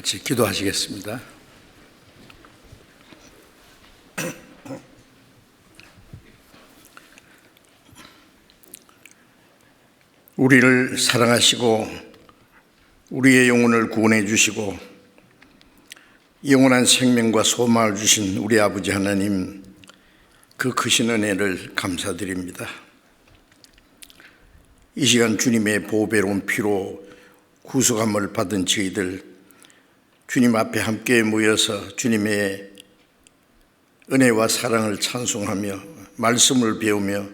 같이 기도하시겠습니다. 우리를 사랑하시고 우리의 영혼을 구원해 주시고 영원한 생명과 소망을 주신 우리 아버지 하나님, 그 크신 은혜를 감사드립니다. 이 시간 주님의 보배로운 피로 구속함을 받은 저희들, 주님 앞에 함께 모여서 주님의 은혜와 사랑을 찬송하며 말씀을 배우며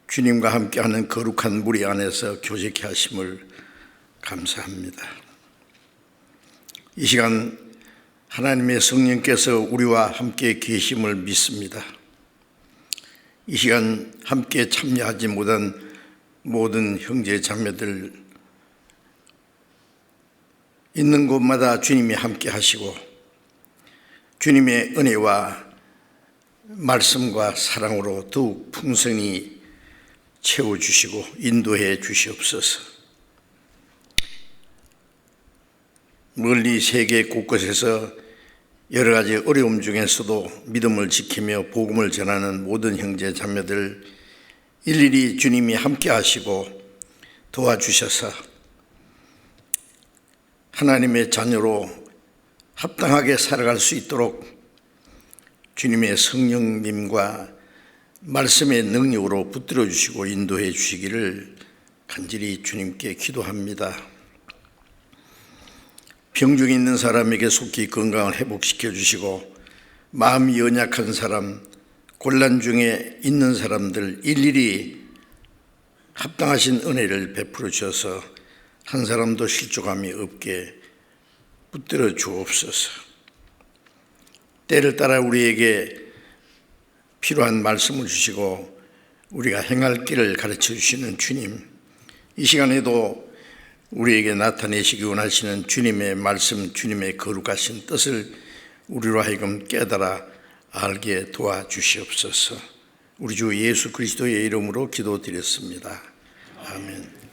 주님과 함께하는 거룩한 무리 안에서 교제케 하심을 감사합니다. 이 시간 하나님의 성령께서 우리와 함께 계심을 믿습니다. 이 시간 함께 참여하지 못한 모든 형제 자매들, 있는 곳마다 주님이 함께 하시고 주님의 은혜와 말씀과 사랑으로 더욱 풍성히 채워주시고 인도해 주시옵소서. 멀리 세계 곳곳에서 여러 가지 어려움 중에서도 믿음을 지키며 복음을 전하는 모든 형제 자매들 일일이 주님이 함께 하시고 도와주셔서 하나님의 자녀로 합당하게 살아갈 수 있도록 주님의 성령님과 말씀의 능력으로 붙들어 주시고 인도해 주시기를 간절히 주님께 기도합니다. 병중에 있는 사람에게 속히 건강을 회복시켜 주시고 마음이 연약한 사람, 곤란 중에 있는 사람들 일일이 합당하신 은혜를 베풀어 주셔서 한 사람도 실족함이 없게 붙들어 주옵소서. 때를 따라 우리에게 필요한 말씀을 주시고 우리가 행할 길을 가르쳐 주시는 주님, 이 시간에도 우리에게 나타내시기 원하시는 주님의 말씀, 주님의 거룩하신 뜻을 우리로 하여금 깨달아 알게 도와주시옵소서. 우리 주 예수 그리스도의 이름으로 기도드렸습니다. 아멘.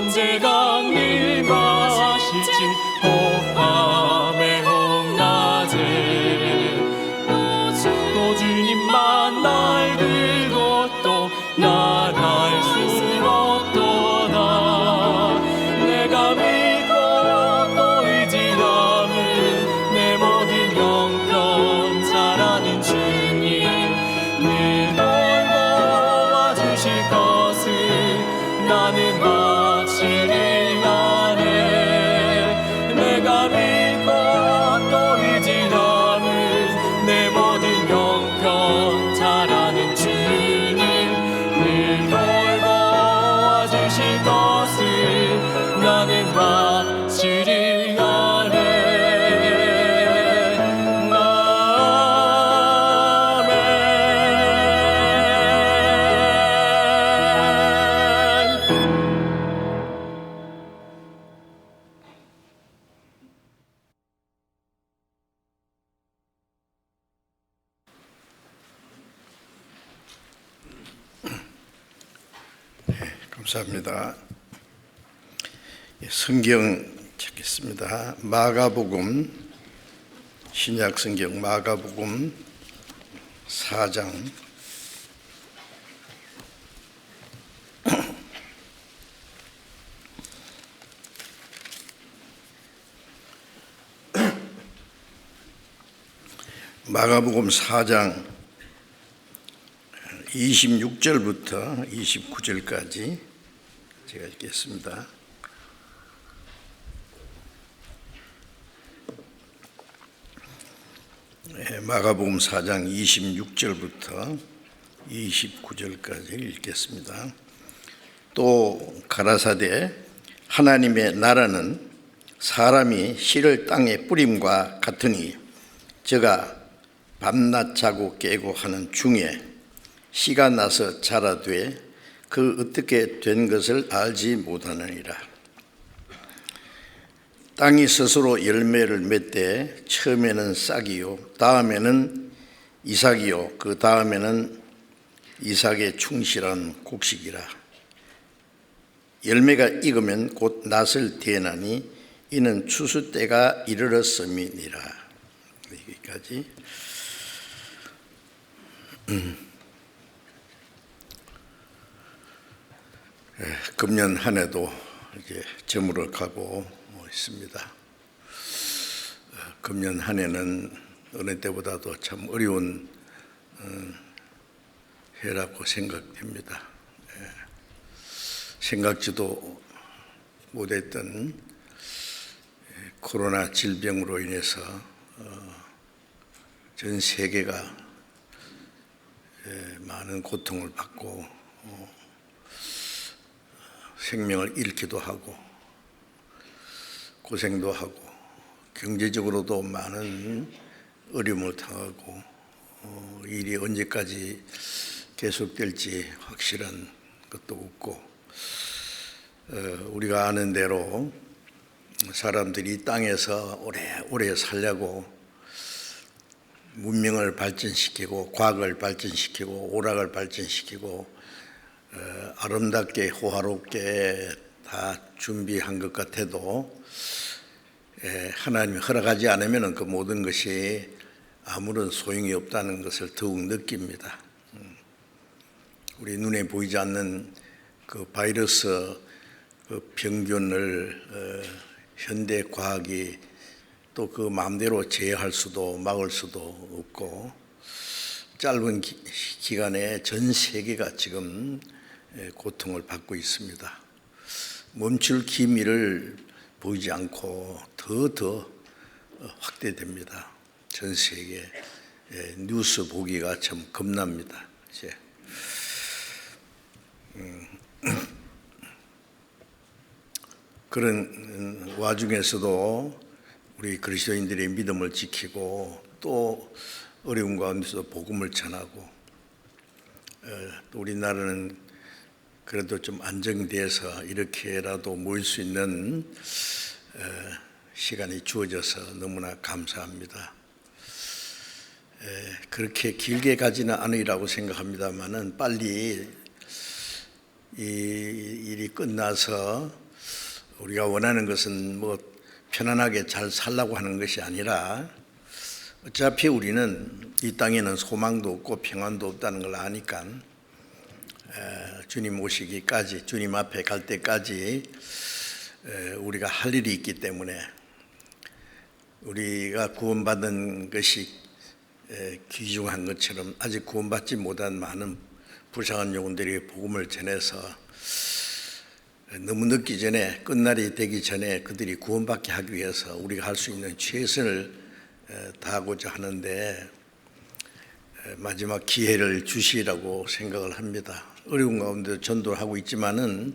언제가 임하실지 호감의 홍낮에 또 주님만 날 들고 또 나갈 수 없도다. 내가 믿고 내가 믿고 또 의지하는 내 모든 영평 잘하는 주님 늘 돌보아 주실 것을 나는 확실히 아네. 감사합니다. 성경 찾겠습니다. 마가복음, 신약 성경 마가복음 4장 26절부터 29절까지 제가 읽겠습니다. 마가복음 4장 26절부터 29절까지 읽겠습니다. 또 가라사대 하나님의 나라는 사람이 씨를 땅에 뿌림과 같으니 저가 밤낮 자고 깨고 하는 중에 씨가 나서 자라되 그 어떻게 된 것을 알지 못하느니라. 땅이 스스로 열매를 맺되 처음에는 싹이요 다음에는 이삭이요 그 다음에는 이삭의 충실한 곡식이라. 열매가 익으면 곧 낫을 대나니 이는 추수 때가 이르렀음이니라. 여기까지. 금년 한 해도 이제 저물어 가고 있습니다. 금년 한 해는 어느 때보다도 참 어려운 해라고 생각됩니다. 생각지도 못했던 코로나 질병으로 인해서 전 세계가 많은 고통을 받고 생명을 잃기도 하고 고생도 하고 경제적으로도 많은 어려움을 당하고 일이 언제까지 계속될지 확실한 것도 없고 우리가 아는 대로 사람들이 땅에서 오래 살려고 문명을 발전시키고 과학을 발전시키고 오락을 발전시키고 아름답게 호화롭게 다 준비한 것 같아도 하나님이 허락하지 않으면 그 모든 것이 아무런 소용이 없다는 것을 더욱 느낍니다. 우리 눈에 보이지 않는 그 바이러스 그 병균을 현대 과학이 또 그 마음대로 제어할 수도 막을 수도 없고 짧은 기간에 전 세계가 지금 고통을 받고 있습니다. 멈출 기미를 보이지 않고 더 확대됩니다. 전 세계 뉴스 보기가 참 겁납니다. 이제 그런 와중에서도 우리 그리스도인들의 믿음을 지키고 또 어려운 가운데서 복음을 전하고 또 우리나라는 그래도 좀 안정돼서 이렇게라도 모일 수 있는 시간이 주어져서 너무나 감사합니다. 그렇게 길게 가지는 않으리라고 생각합니다만은 빨리 이 일이 끝나서 우리가 원하는 것은 뭐 편안하게 잘 살라고 하는 것이 아니라 어차피 우리는 이 땅에는 소망도 없고 평안도 없다는 걸 아니까 주님 오시기까지 주님 앞에 갈 때까지 우리가 할 일이 있기 때문에 우리가 구원받은 것이 귀중한 것처럼 아직 구원받지 못한 많은 불쌍한 영혼들이 복음을 전해서 너무 늦기 전에, 끝날이 되기 전에 그들이 구원받게 하기 위해서 우리가 할 수 있는 최선을 다하고자 하는데 마지막 기회를 주시라고 생각을 합니다. 어려운 가운데 전도를 하고 있지만은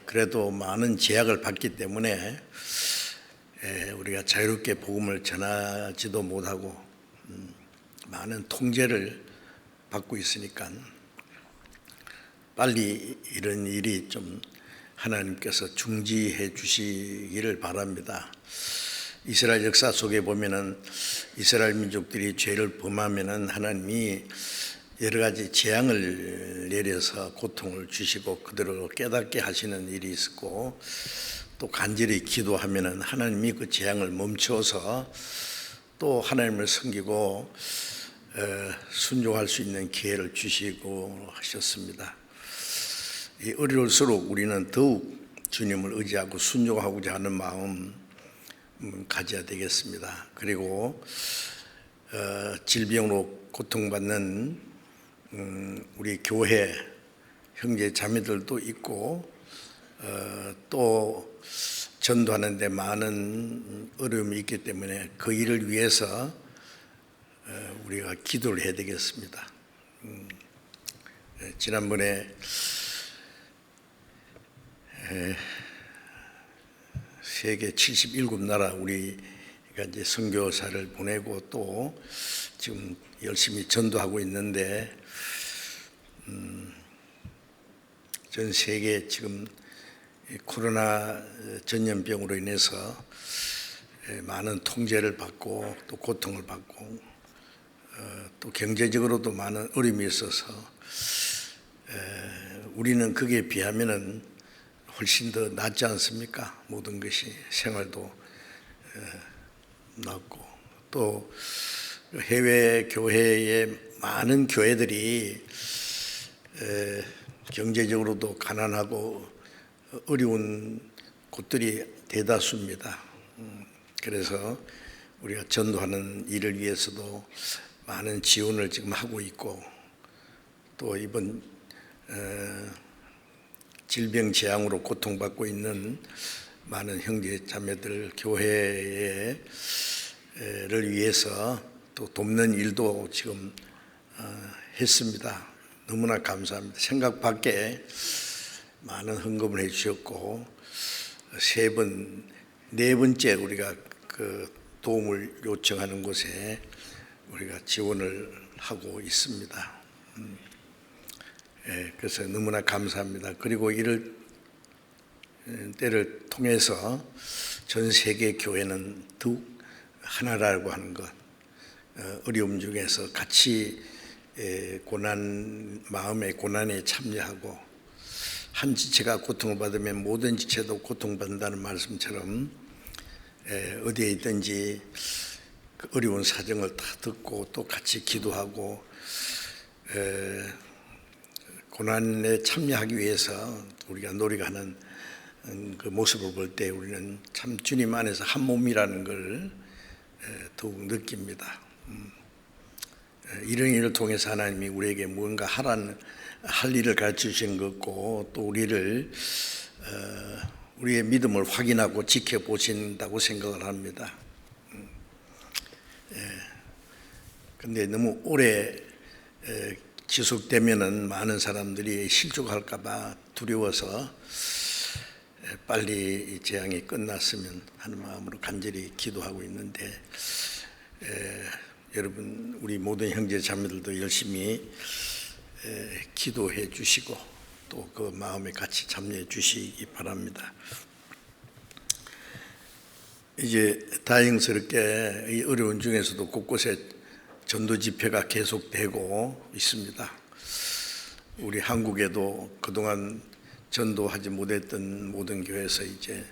그래도 많은 제약을 받기 때문에 우리가 자유롭게 복음을 전하지도 못하고 많은 통제를 받고 있으니까 빨리 이런 일이 좀 하나님께서 중지해 주시기를 바랍니다. 이스라엘 역사 속에 보면은 이스라엘 민족들이 죄를 범하면은 하나님이 여러 가지 재앙을 내려서 고통을 주시고 그들을 깨닫게 하시는 일이 있었고, 또 간절히 기도하면은 하나님이 그 재앙을 멈춰서 또 하나님을 섬기고 순종할 수 있는 기회를 주시고 하셨습니다. 이 어려울수록 우리는 더욱 주님을 의지하고 순종하고자 하는 마음 가져야 되겠습니다. 그리고 질병으로 고통받는 우리 교회 형제 자매들도 있고 또 전도하는 데 많은 어려움이 있기 때문에 그 일을 위해서 우리가 기도를 해야 되겠습니다. 지난번에 세계 77나라 우리가 이제 선교사를 보내고 또 지금 열심히 전도하고 있는데 전 세계 지금 코로나 전염병으로 인해서 많은 통제를 받고 또 고통을 받고 또 경제적으로도 많은 어려움이 있어서 우리는 거기에 비하면은 훨씬 더 낫지 않습니까? 모든 것이 생활도 낫고 또 해외 교회의 많은 교회들이 경제적으로도 가난하고 어려운 곳들이 대다수입니다. 그래서 우리가 전도하는 일을 위해서도 많은 지원을 지금 하고 있고 또 이번 질병 재앙으로 고통받고 있는 많은 형제 자매들 교회를 위해서 또 돕는 일도 지금 했습니다. 너무나 감사합니다. 생각 밖에 많은 헌금을 해주셨고 네 번째 우리가 그 도움을 요청하는 곳에 우리가 지원을 하고 있습니다. 그래서 너무나 감사합니다. 그리고 이를 때를 통해서 전 세계 교회는 더욱 하나라고 하는 것, 어려움 중에서 같이 마음의 고난에 참여하고 한 지체가 고통을 받으면 모든 지체도 고통받는다는 말씀처럼 어디에 있든지 그 어려운 사정을 다 듣고 또 같이 기도하고 고난에 참여하기 위해서 우리가 노력하는 그 모습을 볼 때 우리는 참 주님 안에서 한 몸이라는 걸 더욱 느낍니다. 이런 일을 통해서 하나님이 우리에게 무언가 할 일을 가르쳐 주시는 것고 또 우리의 믿음을 확인하고 지켜보신다고 생각을 합니다. 근데 너무 오래 지속되면은 많은 사람들이 실족할까봐 두려워서 빨리 이 재앙이 끝났으면 하는 마음으로 간절히 기도하고 있는데 여러분 우리 모든 형제 자매들도 열심히 기도해 주시고 또 그 마음에 같이 참여해 주시기 바랍니다. 이제 다행스럽게 이 어려운 중에서도 곳곳에 전도 집회가 계속되고 있습니다. 우리 한국에도 그동안 전도하지 못했던 모든 교회에서 이제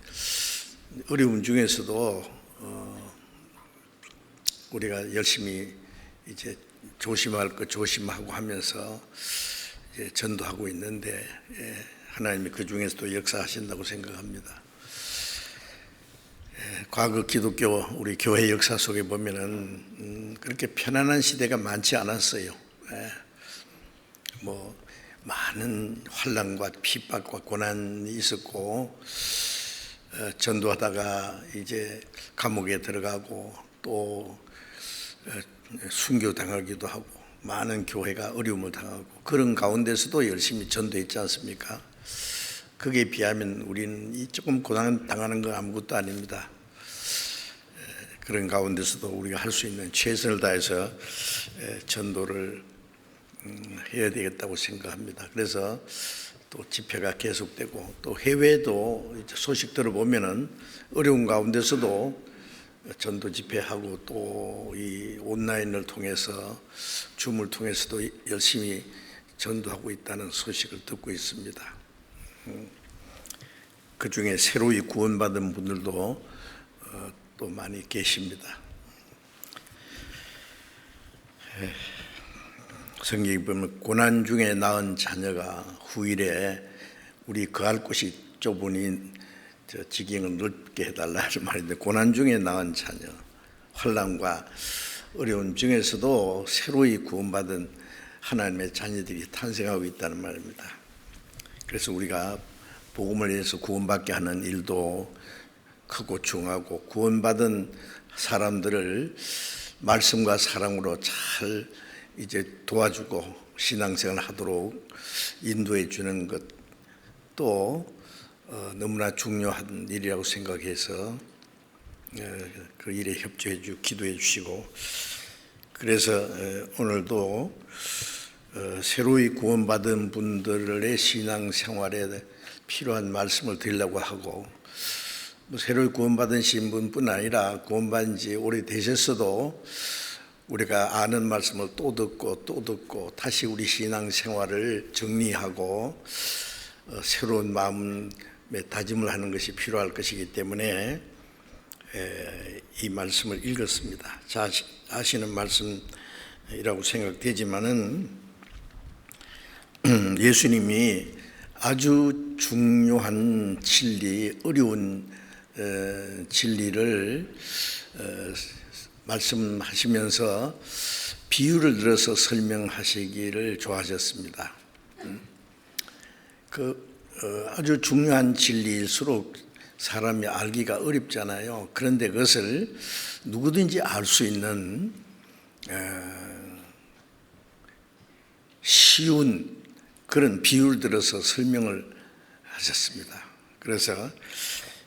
어려운 중에서도 우리가 열심히 이제 조심할 것 조심하고 하면서 이제 전도하고 있는데 하나님이 그 중에서도 역사하신다고 생각합니다. 과거 기독교 우리 교회 역사 속에 보면은 그렇게 편안한 시대가 많지 않았어요. 뭐 많은 환난과 핍박과 고난이 있었고, 전도하다가 이제 감옥에 들어가고 또 순교 당하기도 하고 많은 교회가 어려움을 당하고 그런 가운데서도 열심히 전도했지 않습니까? 그게 비하면 우리는 이 조금 고난 당하는 건 아무것도 아닙니다. 그런 가운데서도 우리가 할 수 있는 최선을 다해서 전도를 해야 되겠다고 생각합니다. 그래서 또 집회가 계속되고 또 해외도 소식 들어보면은 어려운 가운데서도 전도 집회하고 또 이 온라인을 통해서 줌을 통해서도 열심히 전도하고 있다는 소식을 듣고 있습니다. 그 중에 새로이 구원받은 분들도 또 많이 계십니다. 성경에 보면 고난 중에 낳은 자녀가 후일에 우리 거할 곳이 좁으니 지경을 넓게 해달라 하는 말인데, 고난 중에 낳은 자녀, 환난과 어려운 중에서도 새로이 구원받은 하나님의 자녀들이 탄생하고 있다는 말입니다. 그래서 우리가 복음을 위해서 구원받게 하는 일도 크고 중하고, 구원받은 사람들을 말씀과 사랑으로 잘 이제 도와주고 신앙생활 하도록 인도해 주는 것도 너무나 중요한 일이라고 생각해서 그 일에 협조해 주고 기도해 주시고, 그래서 오늘도 새로이 구원받은 분들의 신앙생활에 필요한 말씀을 드리려고 하고, 새로이 구원받으신 분뿐 아니라 구원받은 지 오래되셨어도 우리가 아는 말씀을 또 듣고 다시 우리 신앙생활을 정리하고 새로운 마음의 다짐을 하는 것이 필요할 것이기 때문에 이 말씀을 읽었습니다. 자, 아시는 말씀이라고 생각되지만은 예수님이 아주 중요한 진리, 어려운 진리를 말씀하시면서 비유를 들어서 설명하시기를 좋아하셨습니다. 아주 중요한 진리일수록 사람이 알기가 어렵잖아요. 그런데 그것을 누구든지 알 수 있는 쉬운 그런 비유를 들어서 설명을 하셨습니다. 그래서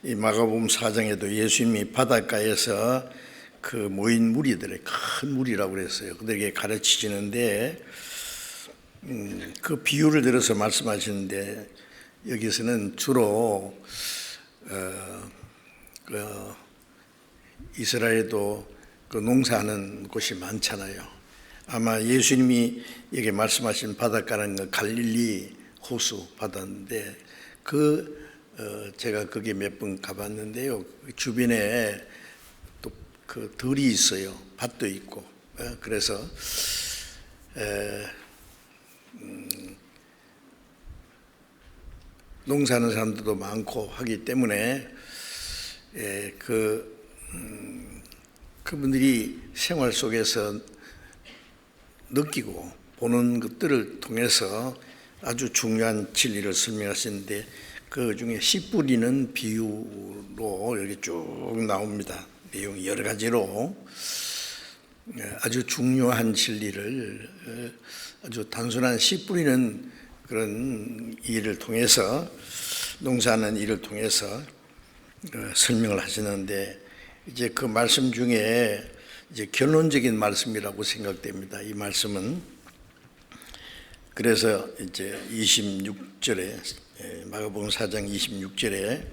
이 마가복음 4장에도 예수님이 바닷가에서 그 모인 무리들의 큰 무리라고 그랬어요. 그들에게 가르치시는데 그 비유를 들어서 말씀하시는데, 여기서는 주로 이스라엘도 그 농사하는 곳이 많잖아요. 아마 예수님이 여기 말씀하신 바닷가는 갈릴리 호수 바다인데, 제가 거기 몇 번 가봤는데요. 주변에 또 그 들이 있어요. 밭도 있고. 그래서 농사하는 사람들도 많고 하기 때문에 그분들이 생활 속에서 느끼고 보는 것들을 통해서 아주 중요한 진리를 설명하시는데, 그 중에 씨 뿌리는 비유로 여기 쭉 나옵니다. 내용이 여러 가지로 아주 중요한 진리를 아주 단순한 씨 뿌리는 그런 일을 통해서, 농사하는 일을 통해서 설명을 하시는데, 이제 그 말씀 중에 이제 결론적인 말씀이라고 생각됩니다. 이 말씀은 그래서 이제 26절에 마가복음 4장 26절에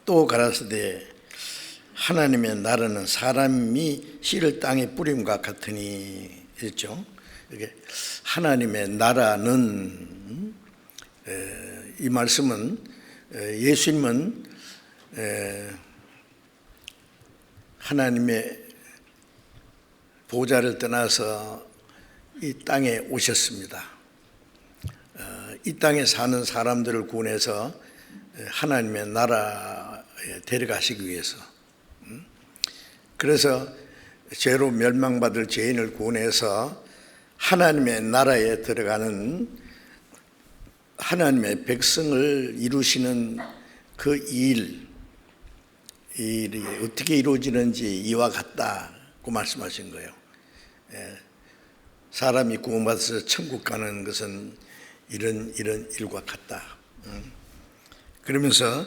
또 가라사대 하나님의 나라는 사람이 씨를 땅에 뿌림과 같으니 했죠. 이게 하나님의 나라는, 이 말씀은 예수님은 하나님의 보좌를 떠나서 이 땅에 오셨습니다. 이 땅에 사는 사람들을 구원해서 하나님의 나라에 데려가시기 위해서, 그래서 죄로 멸망받을 죄인을 구원해서 하나님의 나라에 들어가는 하나님의 백성을 이루시는 그 일이 어떻게 이루어지는지 이와 같다고 말씀하신 거예요. 사람이 구원받아서 천국 가는 것은 이런 일과 같다. 그러면서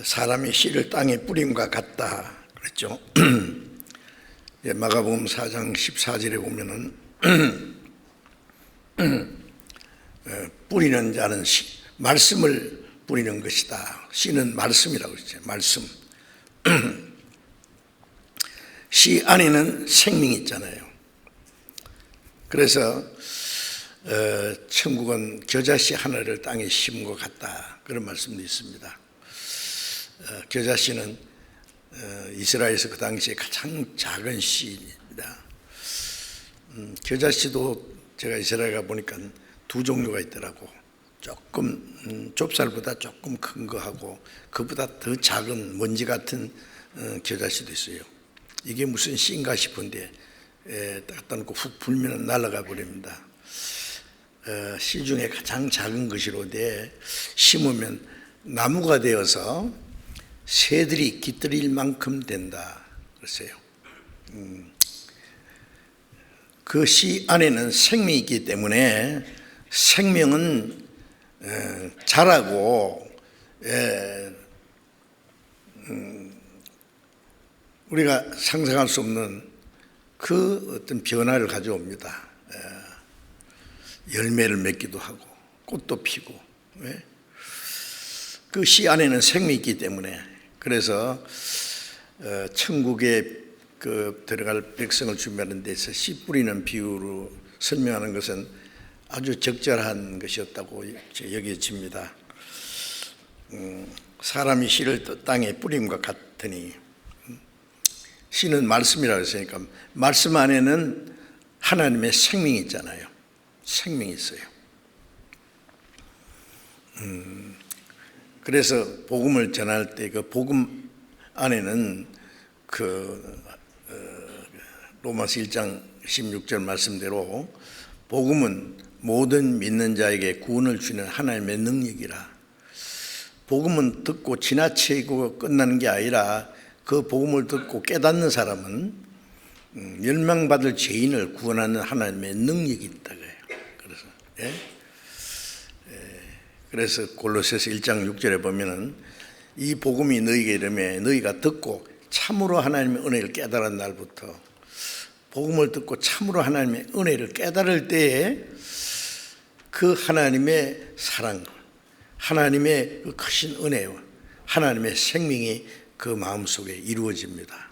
사람이 씨를 땅에 뿌림과 같다 그랬죠. 마가복음 4장 14절에 보면은 뿌리는 자는 말씀을 뿌리는 것이다. 씨는 말씀이라고 했죠. 말씀. 씨 안에는 생명이 있잖아요. 그래서 천국은 겨자씨 하나를 땅에 심은 것 같다. 그런 말씀도 있습니다. 겨자씨는 이스라엘에서 그 당시에 가장 작은 씨입니다. 겨자씨도 제가 이스라엘 가보니까 두 종류가 있더라고. 조금 좁쌀보다 조금 큰 거하고 그보다 더 작은 먼지 같은 겨자씨도 있어요. 이게 무슨 씨인가 싶은데 갖다 놓고 훅 불면 날아가 버립니다. 씨 중에 가장 작은 것이로되 심으면 나무가 되어서 새들이 깃들일 만큼 된다 그랬어요. 그 씨 안에는 생명이 있기 때문에 생명은 자라고 우리가 상상할 수 없는 그 어떤 변화를 가져옵니다. 열매를 맺기도 하고 꽃도 피고 그 씨 안에는 생명이 있기 때문에 그래서 천국에 들어갈 백성을 준비하는 데서 씨 뿌리는 비유로 설명하는 것은 아주 적절한 것이었다고 여겨집니다. 사람이 씨를 땅에 뿌림과 같으니 씨는 말씀이라고 했으니까 말씀 안에는 하나님의 생명이 있잖아요. 생명이 있어요. 그래서 복음을 전할 때 그 복음 안에는 로마서 1장 16절 말씀대로 복음은 모든 믿는 자에게 구원을 주는 하나님의 능력이라. 복음은 듣고 지나치고 끝나는 게 아니라 그 복음을 듣고 깨닫는 사람은 멸망받을 죄인을 구원하는 하나님의 능력이 있다고 해요. 그래서 골로새서 1장 6절에 보면은 이 복음이 너희에게 이르매 너희가 듣고 참으로 하나님의 은혜를 깨달은 날부터 복음을 듣고 참으로 하나님의 은혜를 깨달을 때에 그 하나님의 사랑, 하나님의 그 크신 은혜와 하나님의 생명이 그 마음속에 이루어집니다.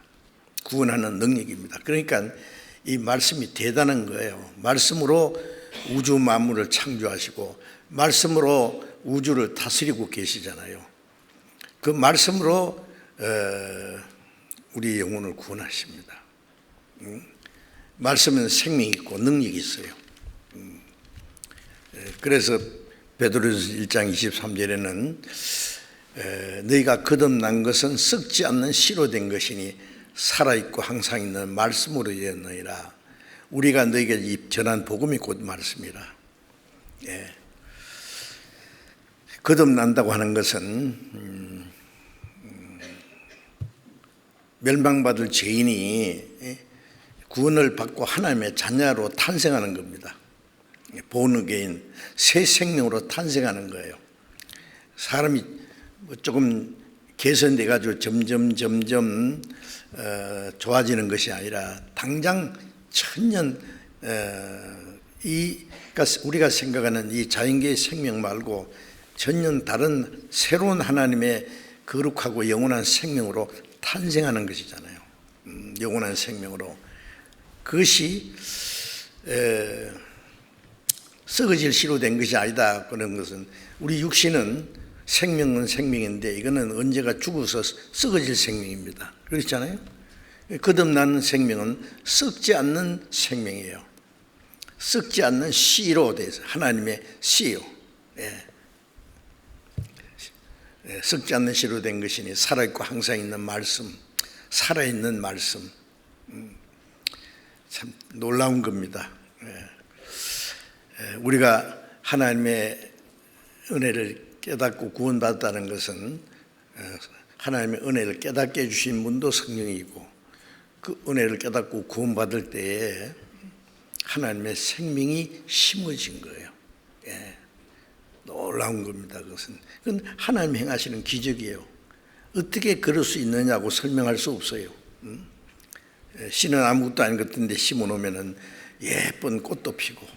구원하는 능력입니다. 그러니까 이 말씀이 대단한 거예요. 말씀으로 우주 만물을 창조하시고 말씀으로 우주를 다스리고 계시잖아요. 그 말씀으로 우리 영혼을 구원하십니다. 말씀은 생명이 있고 능력이 있어요. 그래서 베드로서 1장 23절에는 너희가 거듭난 것은 썩지 않는 씨로 된 것이니 살아있고 항상 있는 말씀으로 되었느니라. 우리가 너희에게 전한 복음이 곧 말씀이라. 거듭난다고 하는 것은 멸망받을 죄인이 구원을 받고 하나님의 자녀로 탄생하는 겁니다. 본어게인 새 생명으로 탄생하는 거예요. 사람이 조금 개선돼 가지고 점점 좋아지는 것이 아니라 당장 천년 그러니까 우리가 생각하는 이 자연계의 생명 말고 전혀 다른 새로운 하나님의 거룩하고 영원한 생명으로 탄생하는 것이잖아요. 영원한 생명으로. 그것이 썩어질 씨로 된 것이 아니다. 그런 것은 우리 육신은 생명은 생명인데 이거는 언제가 죽어서 썩어질 생명입니다. 그렇잖아요. 거듭나는 생명은 썩지 않는 생명이에요. 썩지 않는 씨로 돼서 하나님의 씨요. 썩지 않는 씨로 된 것이니 살아있고 항상 있는 말씀, 살아있는 말씀. 참 놀라운 겁니다. 우리가 하나님의 은혜를 깨닫고 구원받았다는 것은 하나님의 은혜를 깨닫게 해주신 분도 성령이고, 그 은혜를 깨닫고 구원받을 때에 하나님의 생명이 심어진 거예요. 놀라운 겁니다. 그건 하나님 행하시는 기적이에요. 어떻게 그럴 수 있느냐고 설명할 수 없어요. 씨는 아무것도 아닌 것 같은데 심어놓으면 예쁜 꽃도 피고,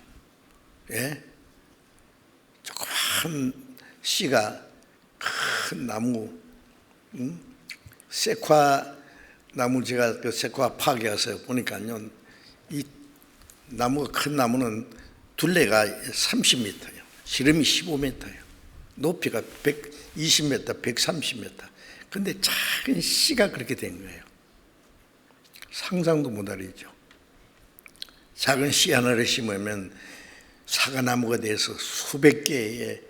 조그만 씨가 큰 나무, 세콰 나무, 제가 그 세콰 파악에 가서 보니까요, 이 나무가, 큰 나무는 둘레가 30m예요. 지름이 15m예요. 높이가 120m, 130m. 근데 작은 씨가 그렇게 된 거예요. 상상도 못하리죠. 작은 씨 하나를 심으면 사과나무가 돼서 수백 개의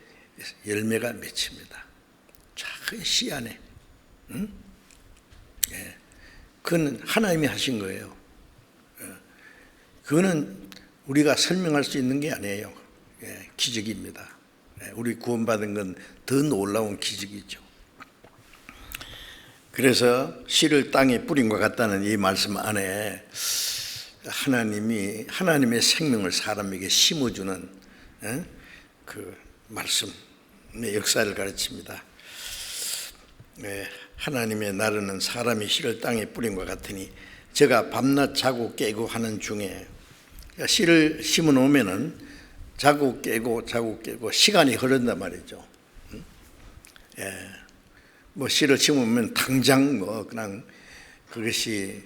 열매가 맺힙니다. 작은 씨 안에. 그건 하나님이 하신 거예요. 그거는 우리가 설명할 수 있는 게 아니에요. 기적입니다. 우리 구원받은 건 더 놀라운 기적이죠. 그래서 씨를 땅에 뿌린 것 같다는 이 말씀 안에 하나님이 하나님의 생명을 사람에게 심어주는 그 말씀의 역사를 가르칩니다. 하나님의 나르는 사람이 씨를 땅에 뿌린 것 같으니 제가 밤낮 자고 깨고 하는 중에, 씨를 심어 놓으면은 자고 깨고 시간이 흐른단 말이죠. 뭐 씨를 심으면 당장 뭐 그냥 그것이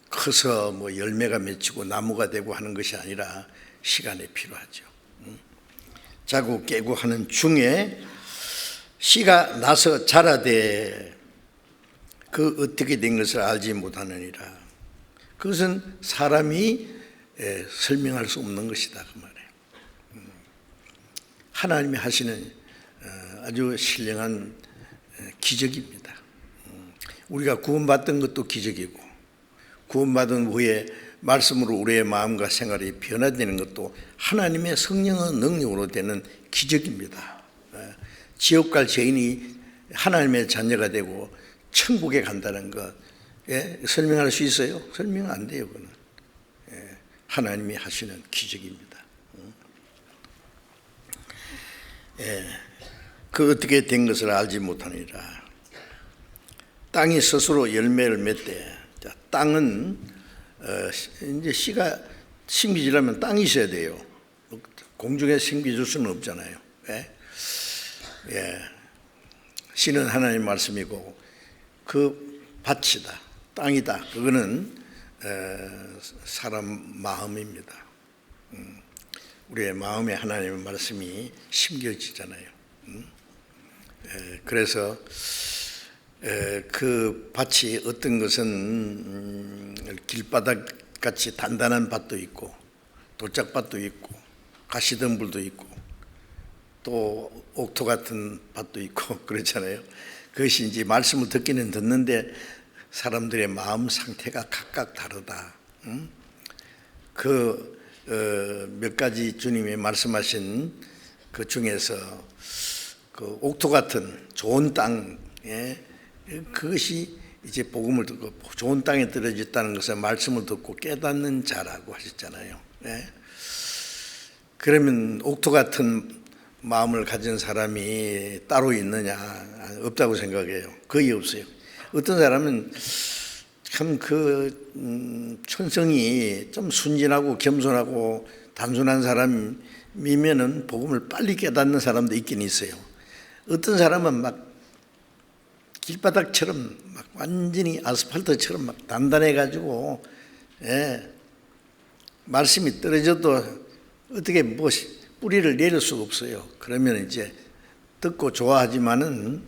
커서 뭐 열매가 맺히고 나무가 되고 하는 것이 아니라 시간이 필요하죠. 자고 깨고 하는 중에 씨가 나서 자라되 그 어떻게 된 것을 알지 못하느니라. 그것은 사람이 설명할 수 없는 것이다, 그 말이에요. 하나님이 하시는 아주 신령한 기적입니다. 우리가 구원받던 것도 기적이고, 구원받은 후에 말씀으로 우리의 마음과 생활이 변화되는 것도 하나님의 성령의 능력으로 되는 기적입니다. 지옥 갈 죄인이 하나님의 자녀가 되고 천국에 간다는 것, 설명할 수 있어요? 설명 안 돼요. 그건 하나님이 하시는 기적입니다. 그 어떻게 된 것을 알지 못하니라. 땅이 스스로 열매를 맺되, 땅은 이제 씨가 심기지려면 땅이 있어야 돼요. 공중에 심기줄 수는 없잖아요. 씨는 하나님 말씀이고 그 밭이다, 땅이다. 그거는 사람 마음입니다. 우리의 마음에 하나님의 말씀이 심겨지잖아요. 그래서 그 밭이 어떤 것은 길바닥 같이 단단한 밭도 있고, 돌짝밭도 있고, 가시덤불도 있고, 또 옥토 같은 밭도 있고 그렇잖아요. 그것이 이제 말씀을 듣기는 듣는데 사람들의 마음 상태가 각각 다르다. 그 몇 가지 주님이 말씀하신 그 중에서 그 옥토 같은 좋은 땅에, 그것이 이제 복음을 듣고 좋은 땅에 떨어졌다는 것은 말씀을 듣고 깨닫는 자라고 하셨잖아요. 그러면 옥토 같은 마음을 가진 사람이 따로 있느냐? 없다고 생각해요. 거의 없어요. 어떤 사람은 참 그 천성이 좀 순진하고 겸손하고 단순한 사람이면은 복음을 빨리 깨닫는 사람도 있긴 있어요. 어떤 사람은 막 길바닥처럼 막 완전히 아스팔트처럼 막 단단해가지고, 말씀이 떨어져도 어떻게 뭐 뿌리를 내릴 수가 없어요. 그러면 이제 듣고 좋아하지만은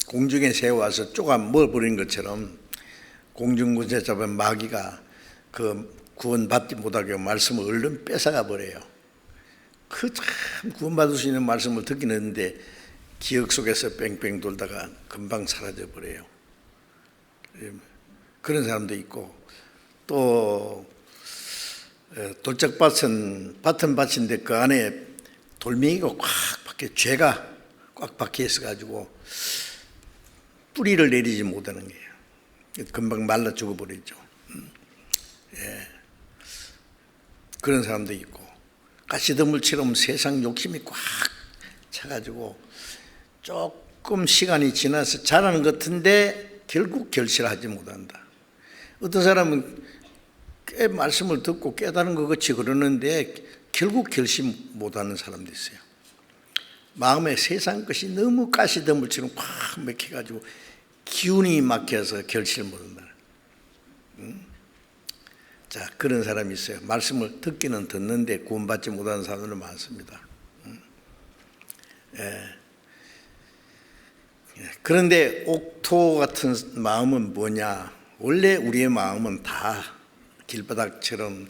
공중에 새와서 쪼가 먹어버린 것처럼 공중군에 잡은 마귀가 그 구원받지 못하게 말씀을 얼른 뺏어가 버려요. 그 참 구원받을 수 있는 말씀을 듣긴 했는데 기억 속에서 뺑뺑 돌다가 금방 사라져 버려요. 그런 사람도 있고, 또 돌짝밭은 밭은 밭인데 그 안에 돌멩이가 꽉 박혀, 죄가 꽉 박혀 있어가지고 뿌리를 내리지 못하는 거예요. 금방 말라 죽어버리죠. 그런 사람도 있고, 가시덤불처럼 세상 욕심이 꽉 차가지고 조금 시간이 지나서 자라는 것 같은데 결국 결실을 하지 못한다. 어떤 사람은 꽤 말씀을 듣고 깨달은 것 같이 그러는데 결국 결심 못하는 사람도 있어요. 마음에 세상 것이 너무 가시덤불처럼 꽉 막혀가지고 기운이 막혀서 결실을 못한다. 자, 그런 사람이 있어요. 말씀을 듣기는 듣는데 구원받지 못하는 사람들은 많습니다. 그런데 옥토 같은 마음은 뭐냐? 원래 우리의 마음은 다 길바닥처럼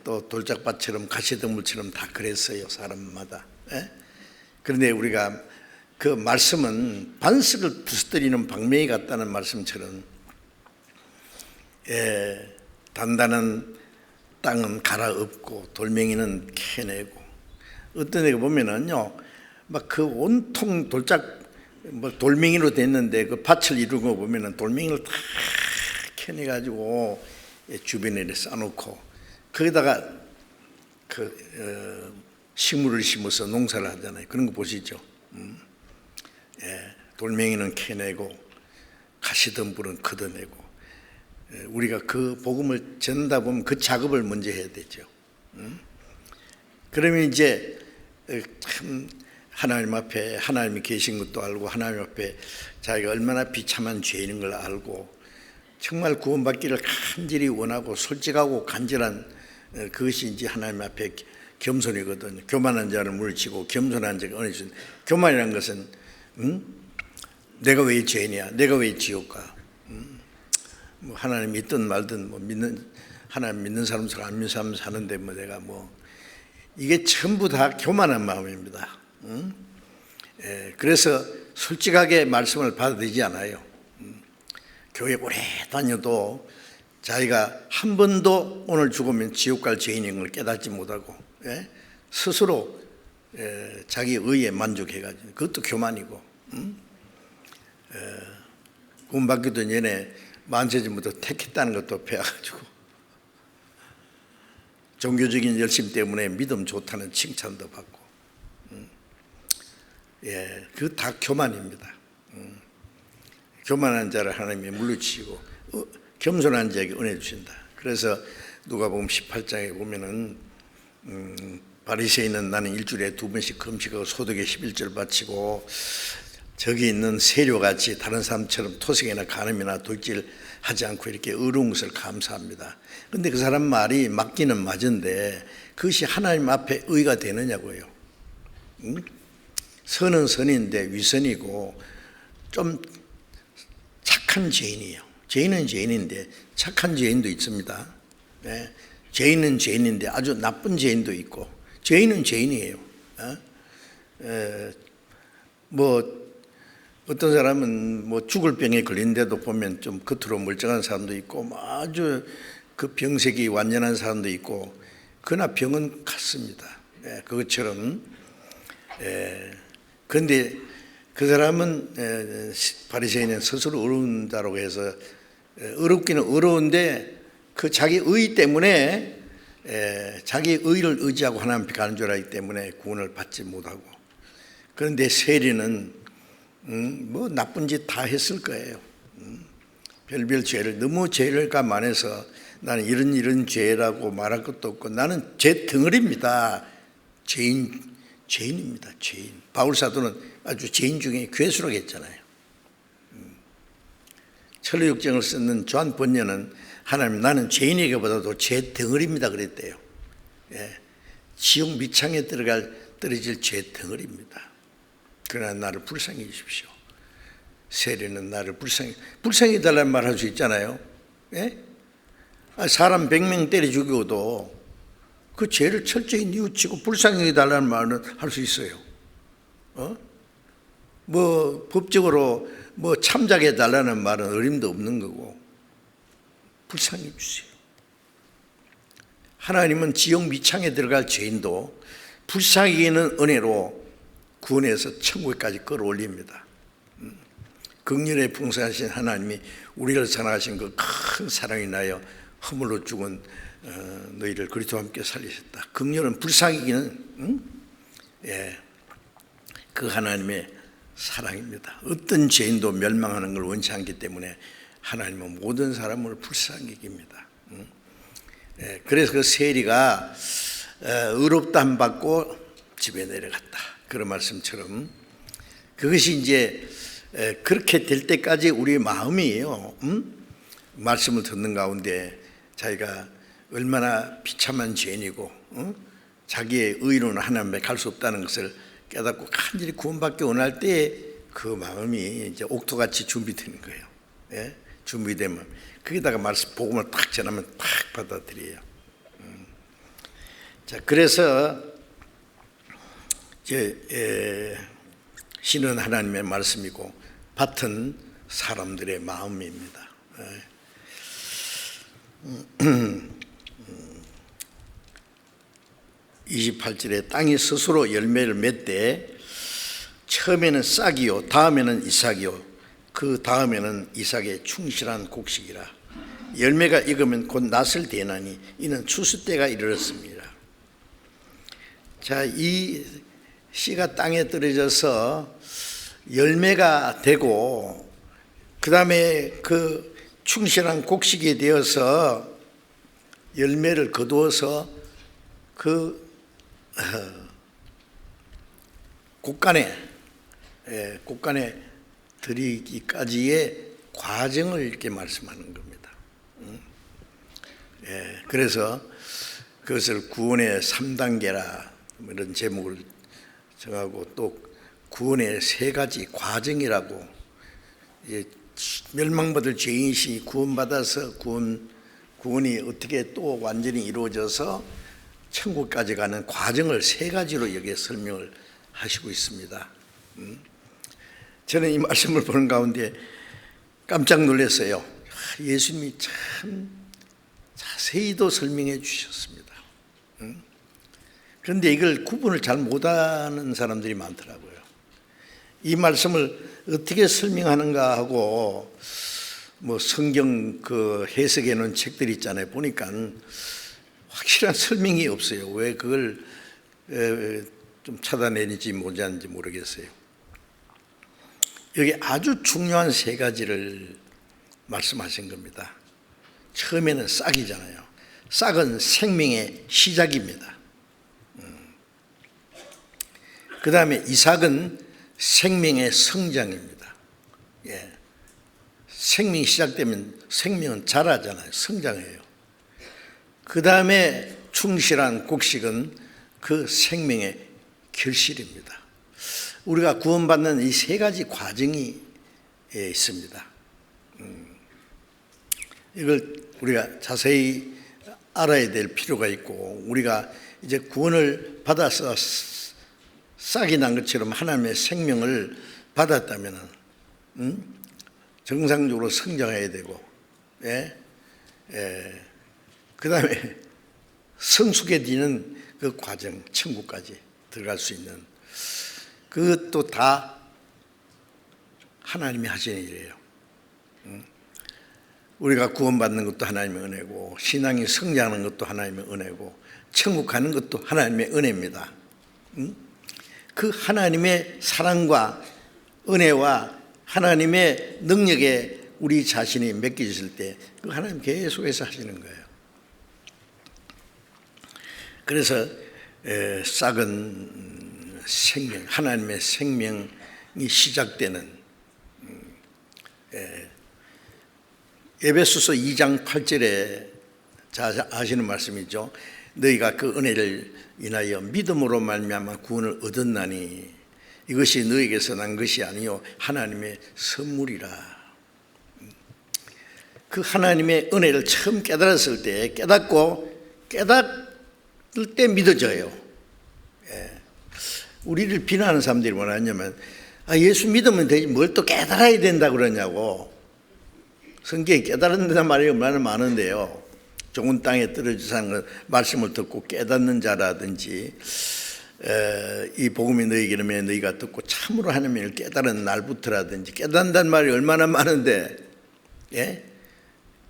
또 돌짝밭처럼 가시덤불처럼 다 그랬어요, 사람마다. 그런데 우리가 그 말씀은 반석을 부서뜨리는 방맹이 같다는 말씀처럼 단단한 땅은 갈아엎고 돌멩이는 캐내고, 어떤 데가 보면은요 막 그 온통 돌멩이로 됐는데 그 밭을 이룬 거 보면은 돌멩이를 다 캐내가지고 주변에 쌓아놓고 거기다가 식물을 심어서 농사를 하잖아요. 그런 거 보시죠. 돌멩이는 캐내고 가시덤불은 걷어내고, 우리가 그 복음을 전다 보면 그 작업을 먼저 해야 되죠. 그러면 이제 참 하나님 앞에 하나님이 계신 것도 알고, 하나님 앞에 자기가 얼마나 비참한 죄인인 걸 알고, 정말 구원받기를 간절히 원하고 솔직하고 간절한 그것이 이제 하나님 앞에 겸손이거든요. 교만한 자를 물리치고 겸손한 자가 은혜 주신. 교만이라는 것은 내가 왜 죄인이야, 내가 왜 지옥 가, 뭐 하나님 믿든 말든 뭐 하나님 믿는 사람처럼 안 믿는 사람 사는데 뭐 내가 뭐, 이게 전부 다 교만한 마음입니다. 그래서 솔직하게 말씀을 받아들이지 않아요. 교회 오래 다녀도 자기가 한 번도 오늘 죽으면 지옥 갈 죄인인 걸 깨닫지 못하고 스스로 자기 의에 만족해가지고, 그것도 교만이고, 구원받기도 전에 만세전부터 택했다는 것도 배워가지고 종교적인 열심 때문에 믿음 좋다는 칭찬도 받고, 그거 다 교만입니다. 교만한 자를 하나님이 물리치고 겸손한 자에게 은혜 주신다. 그래서 누가복음 18장에 보면은 바리새인은 나는 일주일에 2번씩 금식하고 소득의 11절 바치고 저기 있는 세료같이 다른 사람처럼 토색이나 간음이나 돌질하지 않고 이렇게 의로운 것을 감사합니다. 그런데 그 사람 말이 맞기는 맞은데 그것이 하나님 앞에 의가 되느냐고요. 선은 선인데 위선이고 좀 착한 죄인이에요. 죄인은 죄인인데 착한 죄인도 있습니다. 죄인은 죄인인데 아주 나쁜 죄인도 있고, 죄인은 죄인이에요. 뭐 어떤 사람은 뭐 죽을 병에 걸린데도 보면 좀 겉으로 멀쩡한 사람도 있고, 뭐 아주 그 병색이 완전한 사람도 있고, 그러나 병은 같습니다. 그것처럼. 그런데 그 사람은 바리새인은 스스로 어려운 자라고 해서 어렵기는 어려운데 그 자기 의 때문에 자기 의를 의지하고 하나님 앞에 가는 줄 알기 때문에 구원을 받지 못하고, 그런데 세리는 뭐 나쁜 짓 다 했을 거예요. 별별 죄를, 너무 죄를 감안해서 나는 이런 죄라고 말할 것도 없고 나는 죄 덩어리입니다. 죄인입니다. 죄인. 바울사도는 아주 죄인 중에 괴수라고 했잖아요. 철로역정을 쓰는 조한 번연은 하나님 나는 죄인에게보다도 죄 덩어리입니다 그랬대요. 지옥 밑창에 떨어질 죄 덩어리입니다. 그러나 나를 불쌍히 해주십시오. 세리는 나를 불쌍히 해달라는 말 할 수 있잖아요. 사람 100명 때려 죽여도 그 죄를 철저히 뉘우치고 불쌍히 해달라는 말은 할 수 있어요. 뭐 법적으로 뭐 참작해 달라는 말은 어림도 없는 거고, 불쌍히 해주세요. 하나님은 지옥 미창에 들어갈 죄인도 불쌍히 여기는 은혜로 구원해서 천국까지 끌어올립니다. 긍휼에 풍성하신 하나님이 우리를 사랑하신 그 큰 사랑이 인하여 허물로 죽은 너희를 그리스도와 함께 살리셨다. 긍휼은 불쌍히 여기는 그 하나님의 사랑입니다. 어떤 죄인도 멸망하는 걸 원치 않기 때문에 하나님은 모든 사람을 불쌍히 여깁니다. 그래서 그 세리가 의롭다함 받고 집에 내려갔다. 그런 말씀처럼 그것이 이제 그렇게 될 때까지 우리의 마음이에요. 말씀을 듣는 가운데 자기가 얼마나 비참한 죄인이고 자기의 의로는 하나님께 갈 수 없다는 것을 깨닫고 간절히 구원받기 원할 때 그 마음이 이제 옥토같이 준비되는 거예요. 준비되면 거기다가 말씀 복음을 탁 전하면 탁 받아들여요. 자, 그래서 신은 하나님의 말씀이고 밭은 사람들의 마음입니다. 28절에 땅이 스스로 열매를 맺되 처음에는 싹이요 다음에는 이삭이요 그 다음에는 이삭의 충실한 곡식이라. 열매가 익으면 곧 낫을 대나니 이는 추수 때가 이르렀습니다. 자, 이 씨가 땅에 떨어져서 열매가 되고 그 다음에 그 충실한 곡식이 되어서 열매를 거두어서 그 곡간에 들이기까지의 과정을 이렇게 말씀하는 겁니다. 그래서 그것을 구원의 3단계라 이런 제목을 정하고 또 구원의 3가지 과정이라고, 멸망받을 죄인이 구원받아서 구원이 어떻게 또 완전히 이루어져서 천국까지 가는 과정을 3가지로 여기에 설명을 하시고 있습니다. 저는 이 말씀을 보는 가운데 깜짝 놀랐어요. 예수님이 참 자세히도 설명해 주셨습니다. 그런데 이걸 구분을 잘 못하는 사람들이 많더라고요. 이 말씀을 어떻게 설명하는가 하고 뭐 성경 그 해석해 놓은 책들이 있잖아요. 보니까 확실한 설명이 없어요. 왜 그걸 좀 찾아내는지 못하는지 모르겠어요. 여기 아주 중요한 3가지를 말씀하신 겁니다. 처음에는 싹이잖아요. 싹은 생명의 시작입니다. 그 다음에 이삭은 생명의 성장입니다. 생명이 시작되면 생명은 자라잖아요. 성장해요. 그 다음에 충실한 곡식은 그 생명의 결실입니다. 우리가 구원받는 이 3가지 과정이 있습니다. 이걸 우리가 자세히 알아야 될 필요가 있고, 우리가 이제 구원을 받아서 싹이 난 것처럼 하나님의 생명을 받았다면 정상적으로 성장해야 되고, 그 다음에 성숙해지는 그 과정, 천국까지 들어갈 수 있는, 그것도 다 하나님이 하시는 일이에요. 우리가 구원받는 것도 하나님의 은혜고, 신앙이 성장하는 것도 하나님의 은혜고, 천국 가는 것도 하나님의 은혜입니다. 그 하나님의 사랑과 은혜와 하나님의 능력에 우리 자신이 맡겨졌을 때 그 하나님 계속해서 하시는 거예요. 그래서 싹은 생명, 하나님의 생명이 시작되는, 에베소서 2장 8절에 잘 아시는 말씀이죠. 너희가 그 은혜를 인하여 믿음으로 말미암아 구원을 얻었나니 이것이 너희에게서 난 것이 아니요 하나님의 선물이라. 그 하나님의 은혜를 처음 깨달았을 때, 깨닫을 때 믿어져요. 우리를 비난하는 사람들이 뭐라 하냐면, 예수 믿으면 되지 뭘 또 깨달아야 된다 그러냐고. 성경에 깨달은다는 말이 얼마나 많은데요. 좋은 땅에 떨어져 사는 것, 말씀을 듣고 깨닫는 자라든지, 이 복음이 너희에게 이르면 너희가 듣고 참으로 하나님의 일을 깨달은 날부터라든지. 깨닫는다는 말이 얼마나 많은데,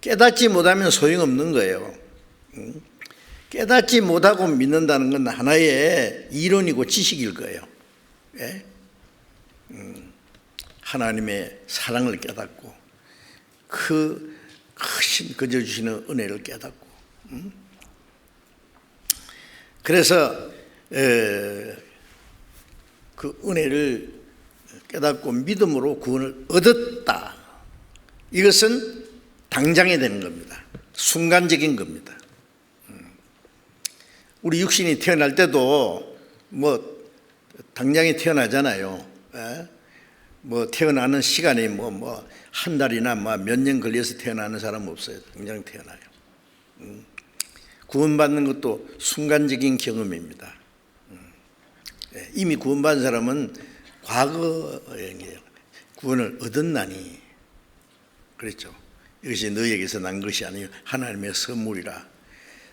깨닫지 못하면 소용없는 거예요. 깨닫지 못하고 믿는다는 건 하나의 이론이고 지식일 거예요. 하나님의 사랑을 깨닫고 그 크신 그저 주시는 은혜를 깨닫고, 그래서 그 은혜를 깨닫고 믿음으로 구원을 얻었다. 이것은 당장에 되는 겁니다. 순간적인 겁니다. 우리 육신이 태어날 때도 뭐 당장에 태어나잖아요. 뭐 태어나는 시간이 뭐 한 달이나 몇 년 걸려서 태어나는 사람 없어요. 당장 태어나요. 구원받는 것도 순간적인 경험입니다. 이미 구원받은 사람은 과거의 구원을 얻었나니 그랬죠. 이것이 너희에게서 난 것이 아니요 하나님의 선물이라.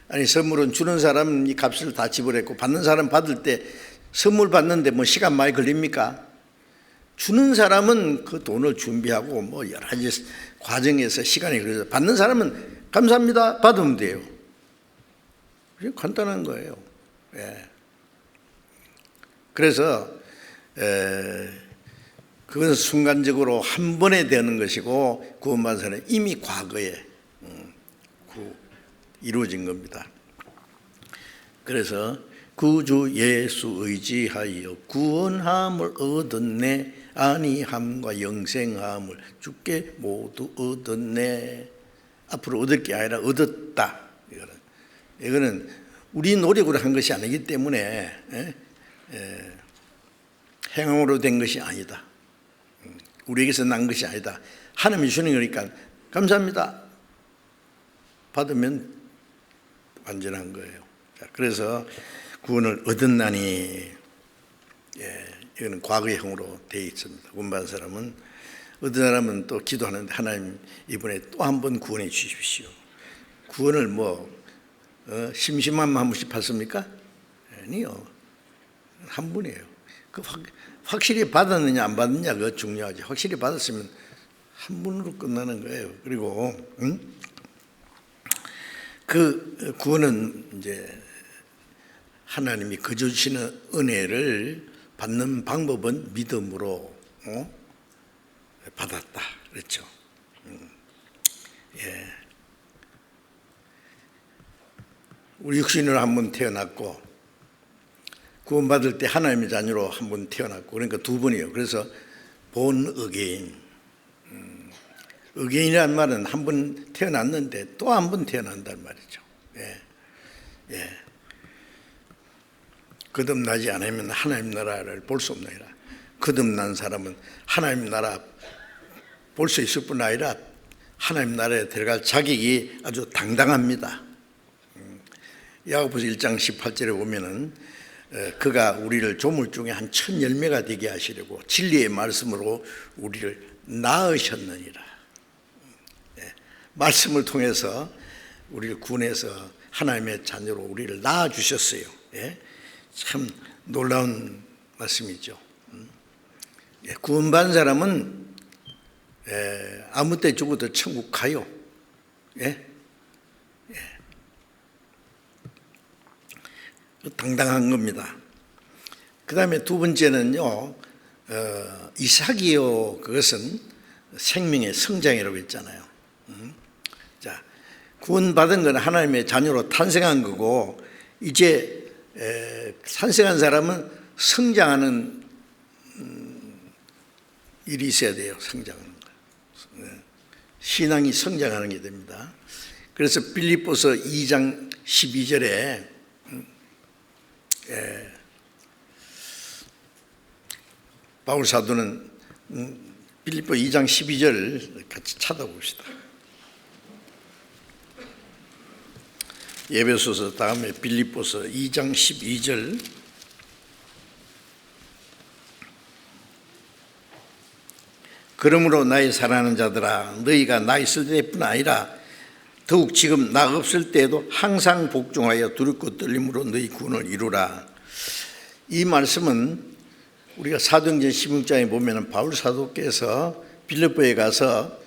아니, 선물은 주는 사람이 값을 다 지불했고 받는 사람 받을 때 선물 받는데 뭐 시간 많이 걸립니까? 주는 사람은 그 돈을 준비하고 뭐 여러 가지 과정에서 시간이 걸려서, 받는 사람은 감사합니다 받으면 돼요. 간단한 거예요. 그래서 그것은 순간적으로 한 번에 되는 것이고, 구원받은 사람은 이미 과거에 이루어진 겁니다. 그래서 구주 예수 의지하여 구원함을 얻었네, 안위함과 영생함을 주께 모두 얻었네. 앞으로 얻을 게 아니라 얻었다. 이거는 우리 노력으로 한 것이 아니기 때문에 행함으로 된 것이 아니다. 우리에게서 난 것이 아니다. 하나님이 주는 거니까 감사합니다 받으면 완전한 거예요. 그래서 구원을 얻었나니, 이거는 과거형으로 되어 있습니다. 구원받은 사람은, 얻은 사람은 또 기도하는데 하나님 이번에 또 한 번 구원해 주십시오. 구원을 심심한 마음없이 받습니까? 아니요, 한 번이에요. 확실히 받았느냐 안 받느냐 그거 중요하지. 확실히 받았으면 한 번으로 끝나는 거예요. 그리고 그 구원은 이제 하나님이 거저 주시는 은혜를 받는 방법은 믿음으로 받았다 그랬죠. 우리 육신으로 한번 태어났고, 구원받을 때 하나님의 자녀로 한번 태어났고, 그러니까 두 번이에요. 그래서 본 어게인. 어게인이라는 말은 한 번 태어났는데 또 한 번 태어난다는 말이죠. 거듭나지 않으면 하나님 나라를 볼 수 없느니라. 거듭난 사람은 하나님 나라 볼 수 있을 뿐 아니라 하나님 나라에 들어갈 자격이 아주 당당합니다. 야고보서 1장 18절에 보면은 그가 우리를 조물 중에 한 1000열매가 되게 하시려고 진리의 말씀으로 우리를 낳으셨느니라. 말씀을 통해서 우리를 구원해서 하나님의 자녀로 우리를 낳아주셨어요. 참 놀라운 말씀이죠. 구원받은 사람은 아무 때 죽어도 천국 가요. 당당한 겁니다. 그 다음에 두 번째는요, 이삭이요, 그것은 생명의 성장이라고 했잖아요. 자, 구원받은 건 하나님의 자녀로 탄생한 거고, 이제 탄생한 사람은 성장하는 일이 있어야 돼요. 성장하는 거. 신앙이 성장하는 게 됩니다. 그래서 빌립보서 2장 12절에 바울 사도는 빌립보 2장 12절 같이 찾아봅시다. 에베소서 다음에 빌립보서 2장 12절. 그러므로 나의 사랑하는 자들아, 너희가 나 있을 때뿐 아니라 더욱 지금 나 없을 때에도 항상 복종하여 두렵고 떨림으로 너희 구원을 이루라. 이 말씀은 우리가 사도행전 16장에 보면 바울 사도께서 빌립보에 가서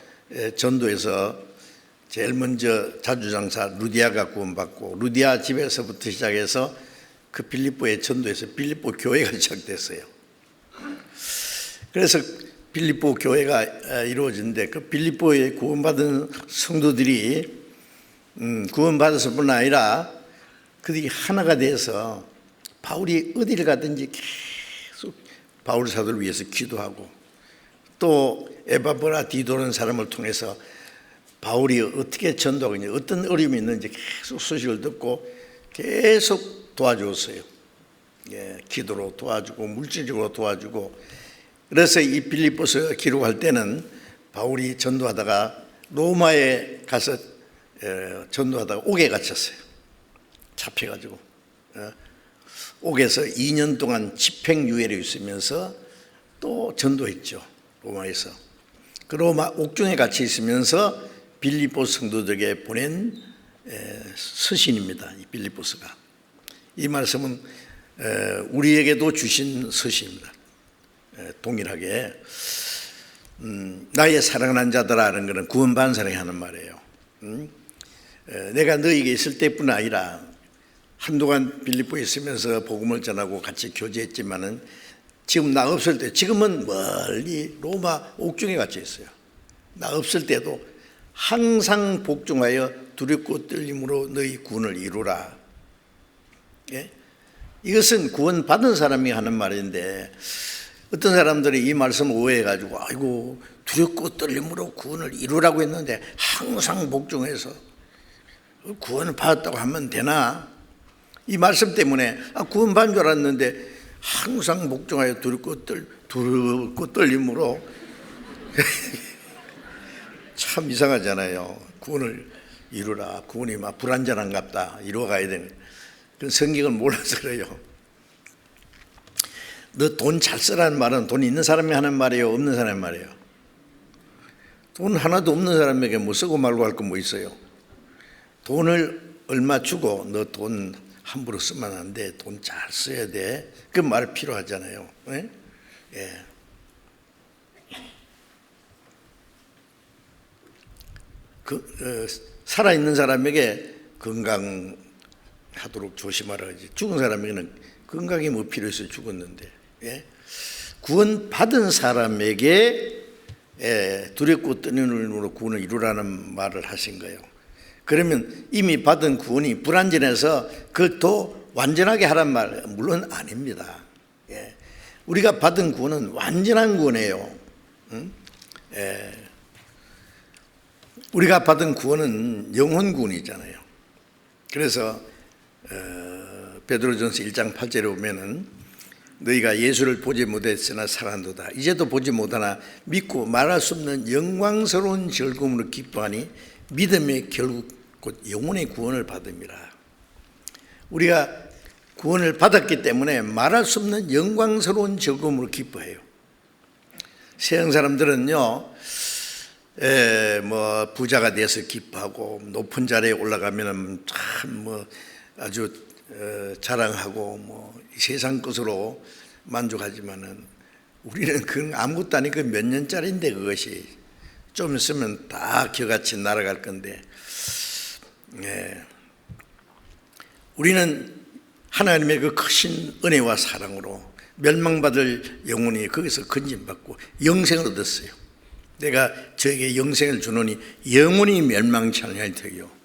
전도해서 제일 먼저 자주장사 루디아가 구원받고 루디아 집에서부터 시작해서 그 빌립보의 전도에서 빌립보 교회가 시작됐어요. 그래서 빌립보 교회가 이루어진데 그 빌립보에 구원받은 성도들이 구원받았을 뿐 아니라 그들이 하나가 돼서 바울이 어디를 가든지 계속 바울 사도를 위해서 기도하고 또 에바브라 디도라는 사람을 통해서 바울이 어떻게 전도하고 있는지 어떤 어려움이 있는지 계속 소식을 듣고 계속 도와줬어요. 기도로 도와주고 물질적으로 도와주고. 그래서 이 빌립보서 기록할 때는 바울이 전도하다가 로마에 가서 전도하다가 옥에 갇혔어요. 잡혀가지고 옥에서 2년 동안 집행유예로 있으면서 또 전도했죠. 로마에서. 그 로마 옥중에 갇혀 있으면서 빌립보 성도들에게 보낸 서신입니다. 이 빌립보서가. 이 말씀은 우리에게도 주신 서신입니다. 동일하게 나의 사랑하는 자들아라는 것은 구원받은 사람이 하는 말이에요. 내가 너에게 있을 때뿐 아니라 한동안 빌립보에 있으면서 복음을 전하고 같이 교제했지만은 지금 나 없을 때, 지금은 멀리 로마 옥중에 갇혀 있어요. 나 없을 때도 항상 복종하여 두렵고 떨림으로 너희 구원을 이루라. 이것은 구원받은 사람이 하는 말인데 어떤 사람들이 이 말씀을 오해해가지고 아이고 두렵고 떨림으로 구원을 이루라고 했는데 항상 복종해서 구원을 받았다고 하면 되나? 이 말씀 때문에 구원받은 줄 알았는데 항상 복종하여 두렵고 떨림으로 참 이상하잖아요. 구원을 이루라. 구원이 막 불완전한갑다. 이루어가야 되는. 그런 성경을 몰라서 그래요. 너 돈 잘 쓰라는 말은 돈 있는 사람이 하는 말이에요? 없는 사람의 말이에요? 돈 하나도 없는 사람에게 뭐 쓰고 말고 할 거 뭐 있어요? 돈을 얼마 주고 너 돈 함부로 쓰면 안 돼. 돈 잘 써야 돼. 그 말 필요하잖아요. 예? 살아있는 사람에게 건강하도록 조심하라 하지. 죽은 사람에게는 건강이 뭐 필요해서 죽었는데. 구원받은 사람에게 두렵고 떨림으로 구원을 이루라는 말을 하신 거예요. 그러면 이미 받은 구원이 불완전해서 그것도 완전하게 하란 말 물론 아닙니다. 우리가 받은 구원은 완전한 구원이에요. 우리가 받은 구원은 영혼 구원이잖아요. 그래서 베드로전서 1장 8절에 보면은 너희가 예수를 보지 못했으나 살았도다. 이제도 보지 못하나 믿고 말할 수 없는 영광스러운 즐거움으로 기뻐하니 믿음의 결국 곧 영혼의 구원을 받음이라. 우리가 구원을 받았기 때문에 말할 수 없는 영광스러운 즐거움으로 기뻐해요. 세상 사람들은요, 뭐 부자가 돼서 기뻐하고 높은 자리에 올라가면은 참 뭐 아주 자랑하고 뭐 세상 것으로 만족하지만은 우리는 그건 아무것도 아니고 몇 년짜리인데 그것이 좀 있으면 다 겨같이 날아갈 건데, 우리는 하나님의 그 크신 은혜와 사랑으로 멸망받을 영혼이 거기서 건진받고 영생을 얻었어요. 내가 저에게 영생을 주노니 영원히 멸망치 아니할 터이요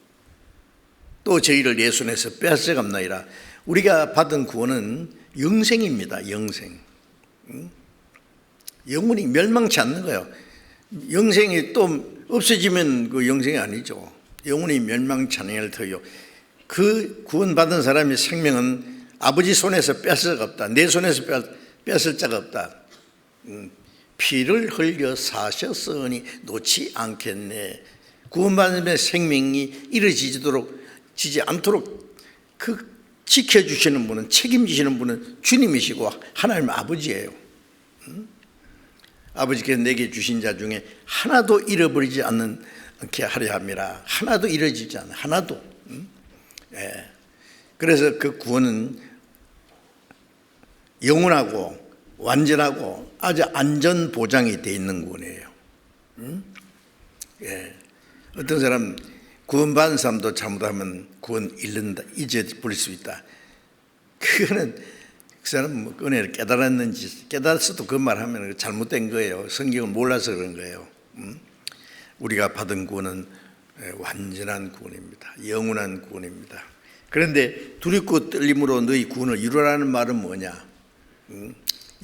또 저희를 내 손에서 빼앗아갑나이다. 우리가 받은 구원은 영생입니다. 영생. 영혼이 멸망치 않는 거예요. 영생이 또 없어지면 그 영생이 아니죠. 영혼이 멸망치 아니할 터이요 그 구원받은 사람의 생명은 아버지 손에서 뺏을 자가 없다. 내 손에서 뺏을 자가 없다. 피를 흘려 사셨으니 놓지 않겠네. 구원받은 생명이 이루어지지 않도록 그 지켜주시는 분은, 책임지시는 분은 주님이시고 하나님 아버지예요. 아버지께서 내게 주신 자 중에 하나도 잃어버리지 않게 하려 함이라. 하나도 잃어지지 않아. 하나도. 예. 그래서 그 구원은 영원하고 완전하고 아주 안전 보장이 되어 있는 구원이에요. 예. 어떤 사람 구원받은 사람도 잘못하면 구원 잃는다, 잊어버릴 수 있다. 그거는 그 사람은 뭐 은혜를 깨달았는지, 깨달았어도 그 말하면 잘못된 거예요. 성경을 몰라서 그런 거예요. 우리가 받은 구원은 완전한 구원입니다. 영원한 구원입니다. 그런데 두렵고 떨림으로 너희 구원을 이루라는 말은 뭐냐?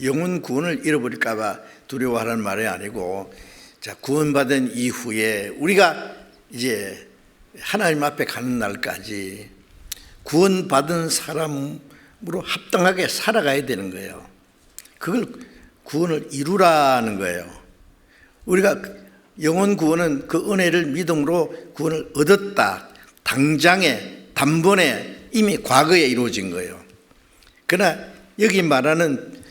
영원 구원을 잃어버릴까 봐 두려워하라는 말이 아니고, 자, 구원받은 이후에 우리가 이제 하나님 앞에 가는 날까지 구원받은 사람으로 합당하게 살아가야 되는 거예요. 그걸 구원을 이루라는 거예요. 우리가 영원 구원은 그 은혜를 믿음으로 구원을 얻었다. 당장에, 단번에 이미 과거에 이루어진 거예요. 그러나 여기 말하는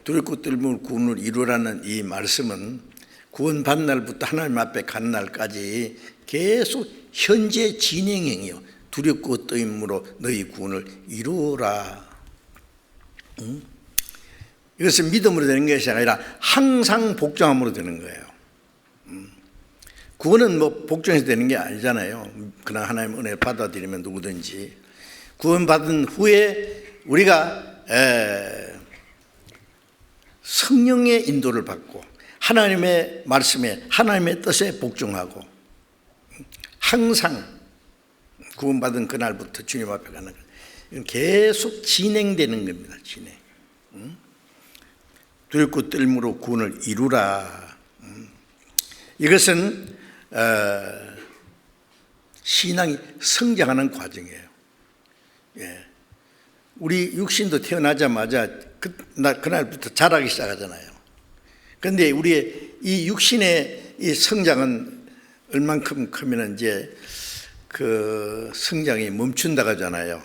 두렵고 떨림으로 구원을 이루라는 이 말씀은 구원받는 날부터 하나님 앞에 가는 날까지 계속 현재 진행형이요. 두렵고 떨림으로 너희 구원을 이루라. 이것은 믿음으로 되는 것이 아니라 항상 복종함으로 되는 거예요. 구원은 뭐 복종해서 되는 게 아니잖아요. 그러나 하나님의 은혜를 받아들이면 누구든지 구원받은 후에 우리가 성령의 인도를 받고 하나님의 말씀에, 하나님의 뜻에 복종하고 항상 구원받은 그날부터 주님 앞에 가는 거예요. 계속 진행되는 겁니다. 진행. 두렵고 떨림으로 구원을 이루라. 이것은 신앙이 성장하는 과정이에요. 예. 우리 육신도 태어나자마자 그날부터 자라기 시작하잖아요. 그런데 우리의 이 육신의 이 성장은 얼만큼 크면 이제 그 성장이 멈춘다고 하잖아요.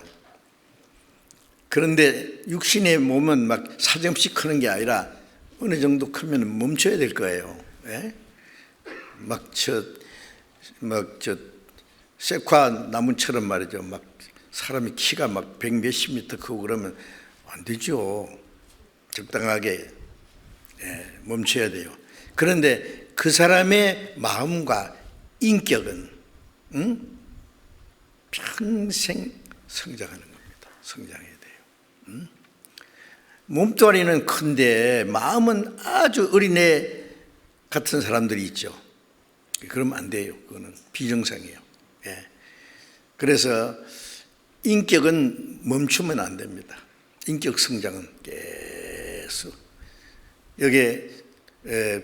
그런데 육신의 몸은 막 사정없이 크는 게 아니라 어느 정도 크면 멈춰야 될 거예요. 예? 세콰 나무처럼 말이죠. 막 사람이 키가 막 100몇십 미터 크고 그러면 안 되죠. 적당하게 멈춰야 돼요. 그런데 그 사람의 마음과 인격은 평생 성장하는 겁니다. 성장해야 돼요. 몸뚱아리는 큰데 마음은 아주 어린애 같은 사람들이 있죠. 그러면 안 돼요. 그거는 비정상이에요. 예. 그래서 인격은 멈추면 안 됩니다. 인격 성장은 계속. 여기에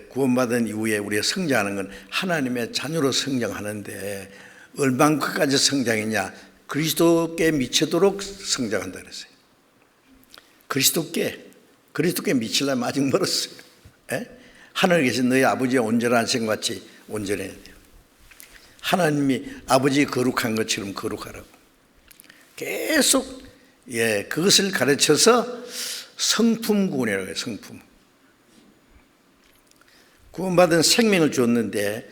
구원받은 이후에 우리가 성장하는 건 하나님의 자녀로 성장하는데 얼만큼까지 성장했냐? 그리스도께 미치도록 성장한다 그랬어요. 그리스도께 미치려면 아직 멀었어요. 예? 하늘에 계신 너희 아버지의 온전한 생같이 온전해야 돼요. 하나님이 아버지 거룩한 것처럼 거룩하라고. 계속 그것을 가르쳐서 성품 구원이라고 해요. 성품. 구원받은 생명을 줬는데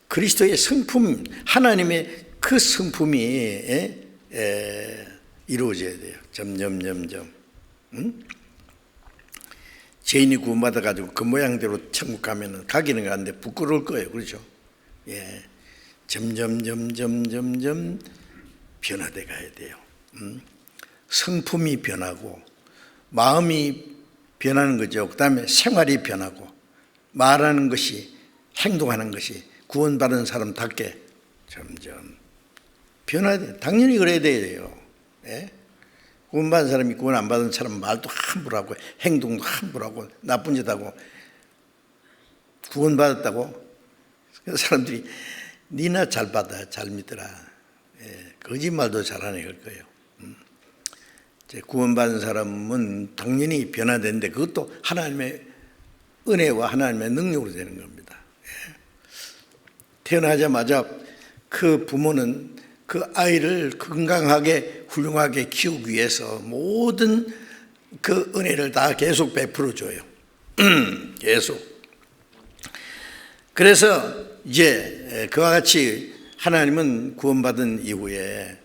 그리스도의 성품, 하나님의 그 성품이 이루어져야 돼요. 점점점점. 죄인이 구원받아가지고 그 모양대로 천국 가면은 가기는 가는데 부끄러울 거예요. 그렇죠? 예. 점점 변화돼 가야 돼요. 성품이 변하고 마음이 변하는 거죠. 그 다음에 생활이 변하고 말하는 것이, 행동하는 것이 구원받은 사람답게 점점 변화해야 돼요. 당연히 그래야 돼요. 예? 구원받은 사람이 구원 안 받은 사람은 말도 함부로 하고 행동도 함부로 하고 나쁜 짓 하고 구원받았다고 사람들이 니나 잘 받아, 잘 믿더라. 거짓말도 잘하네 그럴 거예요. 구원받은 사람은 당연히 변화되는데 그것도 하나님의 은혜와 하나님의 능력으로 되는 겁니다. 태어나자마자 그 부모는 그 아이를 건강하게 훌륭하게 키우기 위해서 모든 그 은혜를 다 계속 베풀어 줘요. 계속. 그래서 이제 그와 같이 하나님은 구원받은 이후에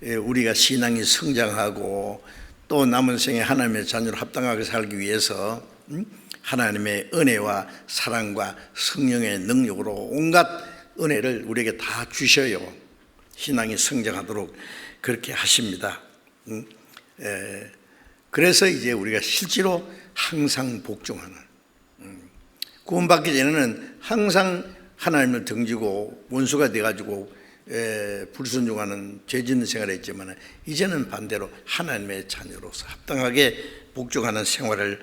우리가 신앙이 성장하고 또 남은 생에 하나님의 자녀로 합당하게 살기 위해서 하나님의 은혜와 사랑과 성령의 능력으로 온갖 은혜를 우리에게 다 주셔요. 신앙이 성장하도록 그렇게 하십니다. 그래서 이제 우리가 실제로 항상 복종하는, 구원받기 전에는 항상 하나님을 등지고 원수가 돼가지고 불순종하는 죄짓는 생활을 했지만 이제는 반대로 하나님의 자녀로서 합당하게 복종하는 생활을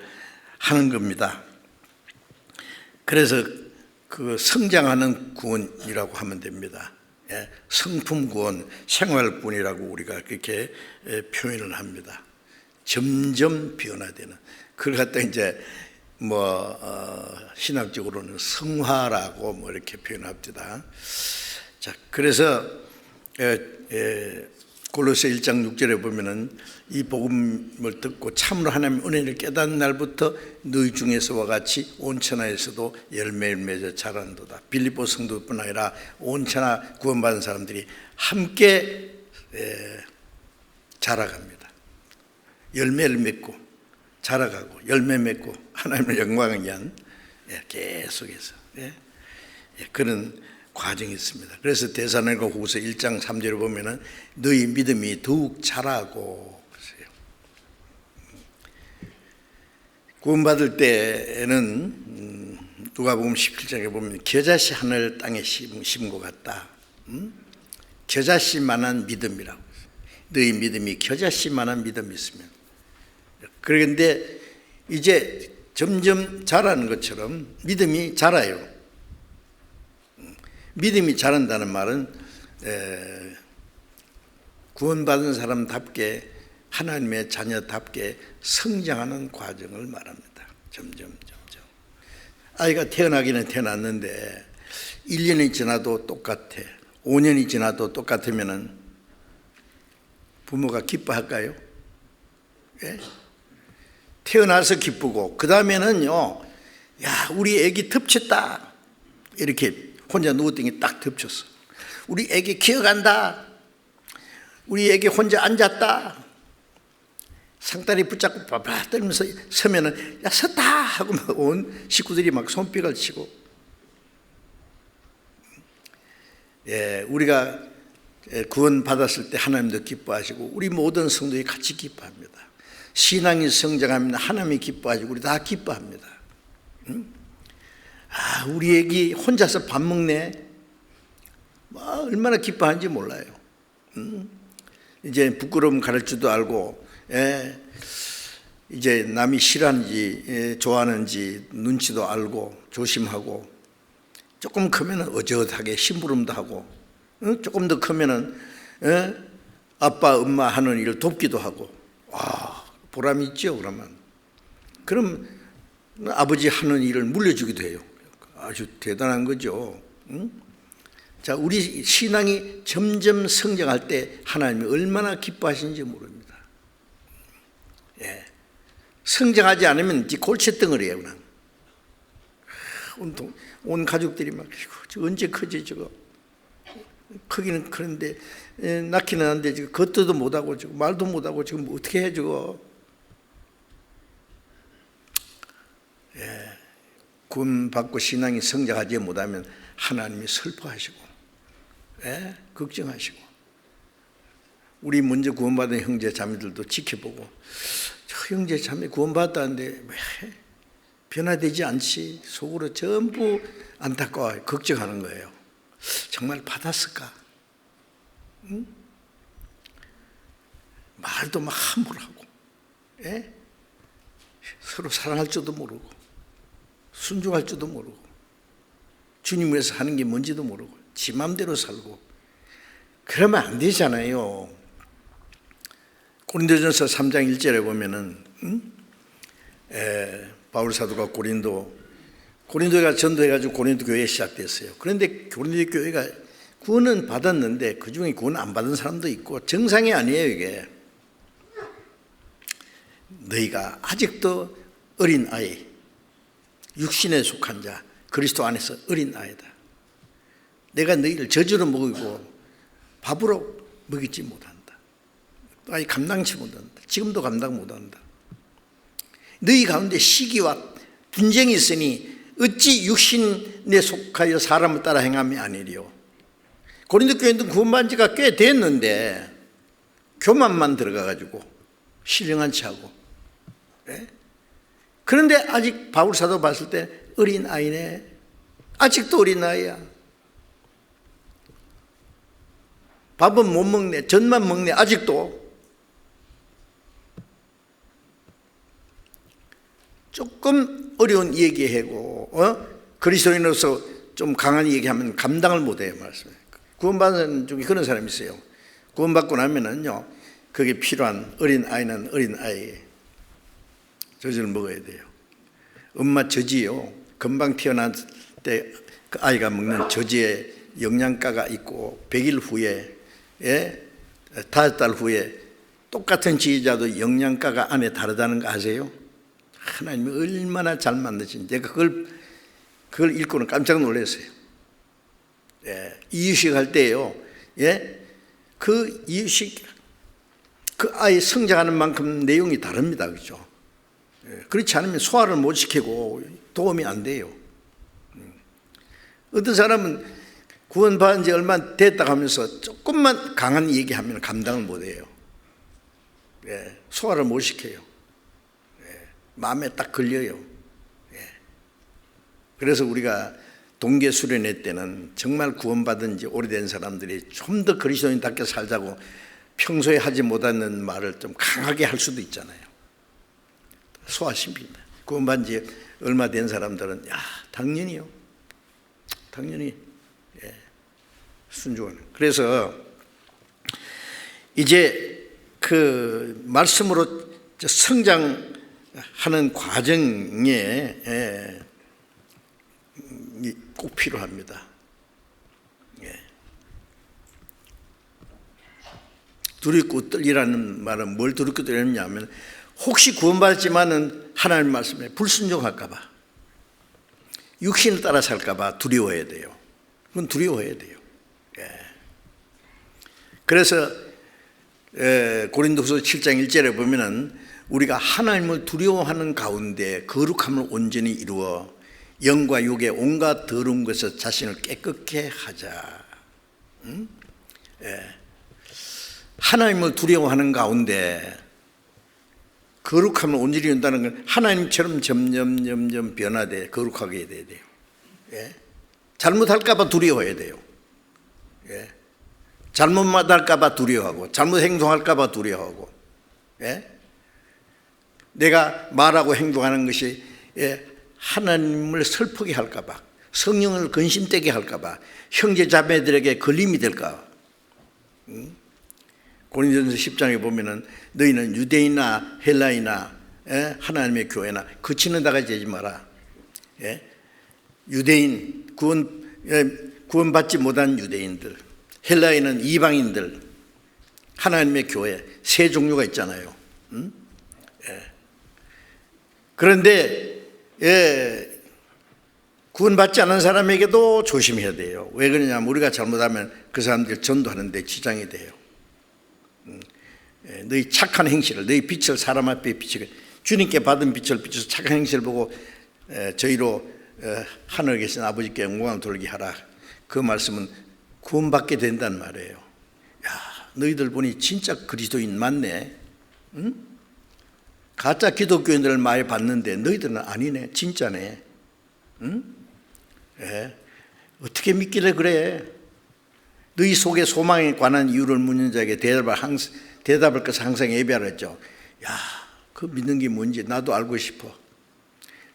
하는 겁니다. 그래서 그 성장하는 구원이라고 하면 됩니다. 성품 구원, 생활 구원이라고 우리가 그렇게 표현을 합니다. 점점 변화되는, 그걸 갖다 이제 신학적으로는 성화라고 이렇게 표현합니다. 자, 그래서 골로새 1장 6절에 보면은 이 복음을 듣고 참으로 하나님의 은혜를 깨닫는 날부터 너희 중에서와 같이 온 천하에서도 열매를 맺어 자란도다. 빌립보 성도뿐 아니라 온 천하 구원받은 사람들이 함께 자라갑니다. 열매를 맺고 자라가고 열매 맺고 하나님의 영광을 위한 계속해서 그런 과정이 있습니다. 그래서 데살로니가 후서 1장 3절에 보면은 너희 믿음이 더욱 자라고 그러세요. 구원받을 때는 누가복음 17장에 보면 겨자씨 하늘 땅에 심은 것 같다. 겨자씨만한 믿음이라고. 너희 믿음이 겨자씨만한 믿음이 있으면. 그런데 이제 점점 자라는 것처럼 믿음이 자라요. 믿음이 자란다는 말은 구원받은 사람답게 하나님의 자녀답게 성장하는 과정을 말합니다. 점점 아이가 태어나기는 태어났는데 1년이 지나도 똑같아, 5년이 지나도 똑같으면 부모가 기뻐할까요? 태어나서 기쁘고 그 다음에는요, 야 우리 애기 덮쳤다 이렇게 혼자 누웠더니 딱 덮쳤어. 우리 애기 기어간다. 우리 애기 혼자 앉았다. 상다리 붙잡고 바바 떨면서 서면은 야 섰다 하고 막 온 식구들이 막 손뼉을 치고. 우리가 구원 받았을 때 하나님도 기뻐하시고 우리 모든 성도들이 같이 기뻐합니다. 신앙이 성장하면 하나님이 기뻐하시고 우리 다 기뻐합니다. 우리 애기 혼자서 밥 먹네. 얼마나 기뻐하는지 몰라요. 이제 부끄러움 가릴 줄도 알고, 이제 남이 싫어하는지 좋아하는지 눈치도 알고 조심하고, 조금 크면 어젓하게 심부름도 하고, 조금 더 크면은 아빠 엄마 하는 일을 돕기도 하고, 보람이 있죠. 그럼 아버지 하는 일을 물려주기도 해요. 아주 대단한 거죠. 자, 우리 신앙이 점점 성장할 때 하나님이 얼마나 기뻐하시는지 모릅니다. 성장하지 않으면 골칫덩어리예요. 그냥 온 가족들이 막 저 언제 크지 저거. 크기는 크는데 낳기는 하는데 지금 걷지도 못하고 지금 말도 못하고 지금 어떻게 해 저거. 구원받고 신앙이 성장하지 못하면 하나님이 슬퍼하시고 걱정하시고, 우리 먼저 구원받은 형제 자매들도 지켜보고 저 형제 자매 구원받았다는데 왜 변화되지 않지? 속으로 전부 안타까워 걱정하는 거예요. 정말 받았을까? 말도 막 함부로 하고, 서로 사랑할 줄도 모르고 순종할 줄도 모르고 주님 위해서 하는 게 뭔지도 모르고 지 맘대로 살고 그러면 안 되잖아요. 고린도전서 3장 1절에 보면은 바울 사도가 고린도가 전도해가지고 고린도 교회 시작됐어요. 그런데 고린도 교회가 구원은 받았는데 그 중에 구원 안 받은 사람도 있고 정상이 아니에요. 이게 너희가 아직도 어린 아이, 육신에 속한 자, 그리스도 안에서 어린 아이다. 내가 너희를 젖으로 먹이고 밥으로 먹이지 못한다. 아예 감당치 못한다. 지금도 감당 못한다. 너희 가운데 시기와 분쟁이 있으니 어찌 육신에 속하여 사람을 따라 행함이 아니리요. 고린도 교회는 구원받은 지가 꽤 됐는데 교만만 들어가가지고 신령한 체하고, 네? 그런데 아직 바울 사도 봤을 때 어린 아이네. 아직도 어린 아이야. 밥은 못 먹네. 젖만 먹네. 아직도. 조금 어려운 얘기하고 그리스도인으로서 좀 강한 얘기하면 감당을 못해요. 말씀에. 구원받은 중에 그런 사람이 있어요. 구원받고 나면은요, 그게 필요한 어린 아이는 어린 아이 젖을 먹어야 돼요. 엄마 젖이요, 금방 태어날 때 그 아이가 먹는 젖에 영양가가 있고 100일 후에 5달 후에 똑같은 지휘자도 영양가가 안에 다르다는 거 아세요? 하나님이 얼마나 잘 만드신지 제가 그걸 읽고는 깜짝 놀랐어요. 이유식 할 때요, 그 이유식 그 아이 성장하는 만큼 내용이 다릅니다. 그렇죠? 그렇지 않으면 소화를 못 시키고 도움이 안 돼요. 어떤 사람은 구원받은 지 얼마 됐다 하면서 조금만 강한 얘기하면 감당을 못 해요. 소화를 못 시켜요. 마음에 딱 걸려요. 그래서 우리가 동계 수련회 때는 정말 구원받은 지 오래된 사람들이 좀 더 그리스도인답게 살자고 평소에 하지 못하는 말을 좀 강하게 할 수도 있잖아요. 소화시킵니다. 구원받은 지 얼마 된 사람들은 당연히요. 당연히 순종하는. 그래서 이제 그 말씀으로 성장하는 과정에 꼭 필요합니다. 두렵고 떨리라는 말은 뭘 두렵고 떨리냐면 혹시 구원받았지만은 하나님 말씀에 불순종할까 봐, 육신을 따라 살까 봐 두려워해야 돼요. 그건 두려워해야 돼요. 그래서 고린도후서 7장 1절에 보면은 우리가 하나님을 두려워하는 가운데 거룩함을 온전히 이루어 영과 육의 온갖 더러운 것에서 자신을 깨끗게 하자. 하나님을 두려워하는 가운데 거룩함을 온전히 이룬다는 건 하나님처럼 점점 변화돼 거룩하게 돼야 돼요. 잘못할까 봐 두려워해야 돼요. 잘못 말할까 봐 두려워하고, 잘못 행동할까 봐 두려워하고, 내가 말하고 행동하는 것이 하나님을 슬프게 할까 봐, 성령을 근심되게 할까 봐, 형제 자매들에게 걸림이 될까 봐. 고린도전서 10장에 보면은 너희는 유대인이나 헬라이나 하나님의 교회나 그치는 데가 되지 마라. 유대인 구원받지 못한 유대인들, 헬라인은 이방인들, 하나님의 교회 세 종류가 있잖아요. 그런데 구원받지 않은 사람에게도 조심해야 돼요. 왜 그러냐면 우리가 잘못하면 그 사람들 전도하는 데 지장이 돼요. 너희 착한 행실을, 너희 빛을 사람 앞에 비추게, 주님께 받은 빛을 비춰서 착한 행실을 보고 저희로 하늘에 계신 아버지께 영광을 돌리게 하라. 그 말씀은 구원받게 된다는 말이에요. 너희들 보니 진짜 그리스도인 맞네. 가짜 기독교인들을 많이 봤는데 너희들은 아니네. 진짜네. 어떻게 믿길래 그래? 너희 속에 소망에 관한 이유를 묻는 자에게 대답할 것을 항상 예비하라 했죠. 그 믿는 게 뭔지 나도 알고 싶어.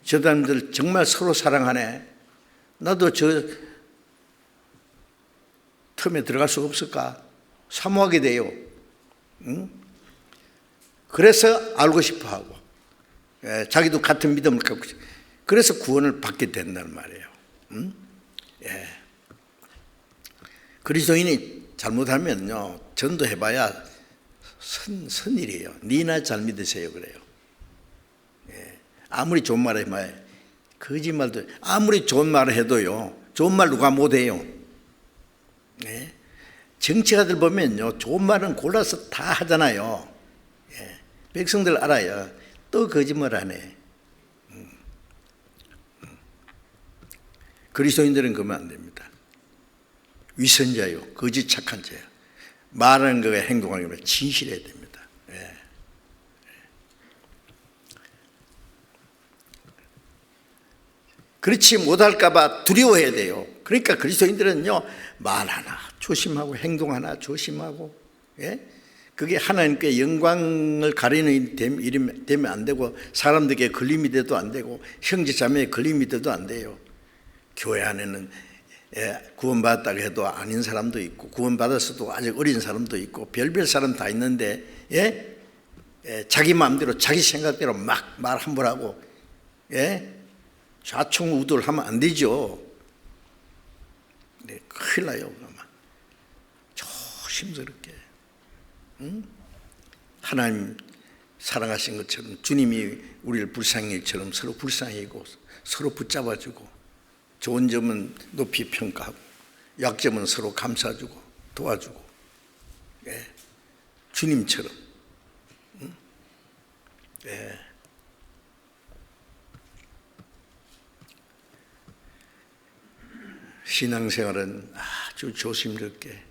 저 사람들 정말 서로 사랑하네. 나도 저 틈에 들어갈 수 없을까? 사모하게 돼요. 그래서 알고 싶어 하고, 자기도 같은 믿음을 갖고, 그래서 구원을 받게 된다는 말이에요. 그리스도인이 잘못하면요, 전도해봐야 선일이에요. 니나 잘 믿으세요 그래요. 아무리 좋은 말 해봐야 거짓말도 아무리 좋은 말을 해도요, 좋은 말 누가 못해요. 네? 정치가들 보면요, 좋은 말은 골라서 다 하잖아요. 예. 백성들 알아요. 또 거짓말 안 해. 그리스도인들은 그러면 안 됩니다. 위선자요, 거짓 착한 자요. 말하는 거에 행동하는 게 진실해야 됩니다. 예. 그렇지 못할까 봐 두려워해야 돼요. 그러니까 그리스도인들은요, 말 하나 조심하고 행동 하나 조심하고, 예? 그게 하나님께 영광을 가리는 일이 되면 안 되고, 사람들에게 걸림이 돼도 안 되고, 형제 자매에 걸림이 돼도 안 돼요. 교회 안에는 구원받았다고 해도 아닌 사람도 있고, 구원받았어도 아직 어린 사람도 있고, 별별 사람 다 있는데, 자기 마음대로 자기 생각대로 막 말 함부로 하고, 좌충우돌하면 안 되죠. 네, 큰일 나요. 그러면 조심스럽게, 하나님 사랑하신 것처럼 주님이 우리를 불쌍히 일처럼 서로 불쌍히고 서로 붙잡아주고, 좋은 점은 높이 평가하고 약점은 서로 감싸주고 도와주고, 주님처럼. 신앙생활은 아주 조심스럽게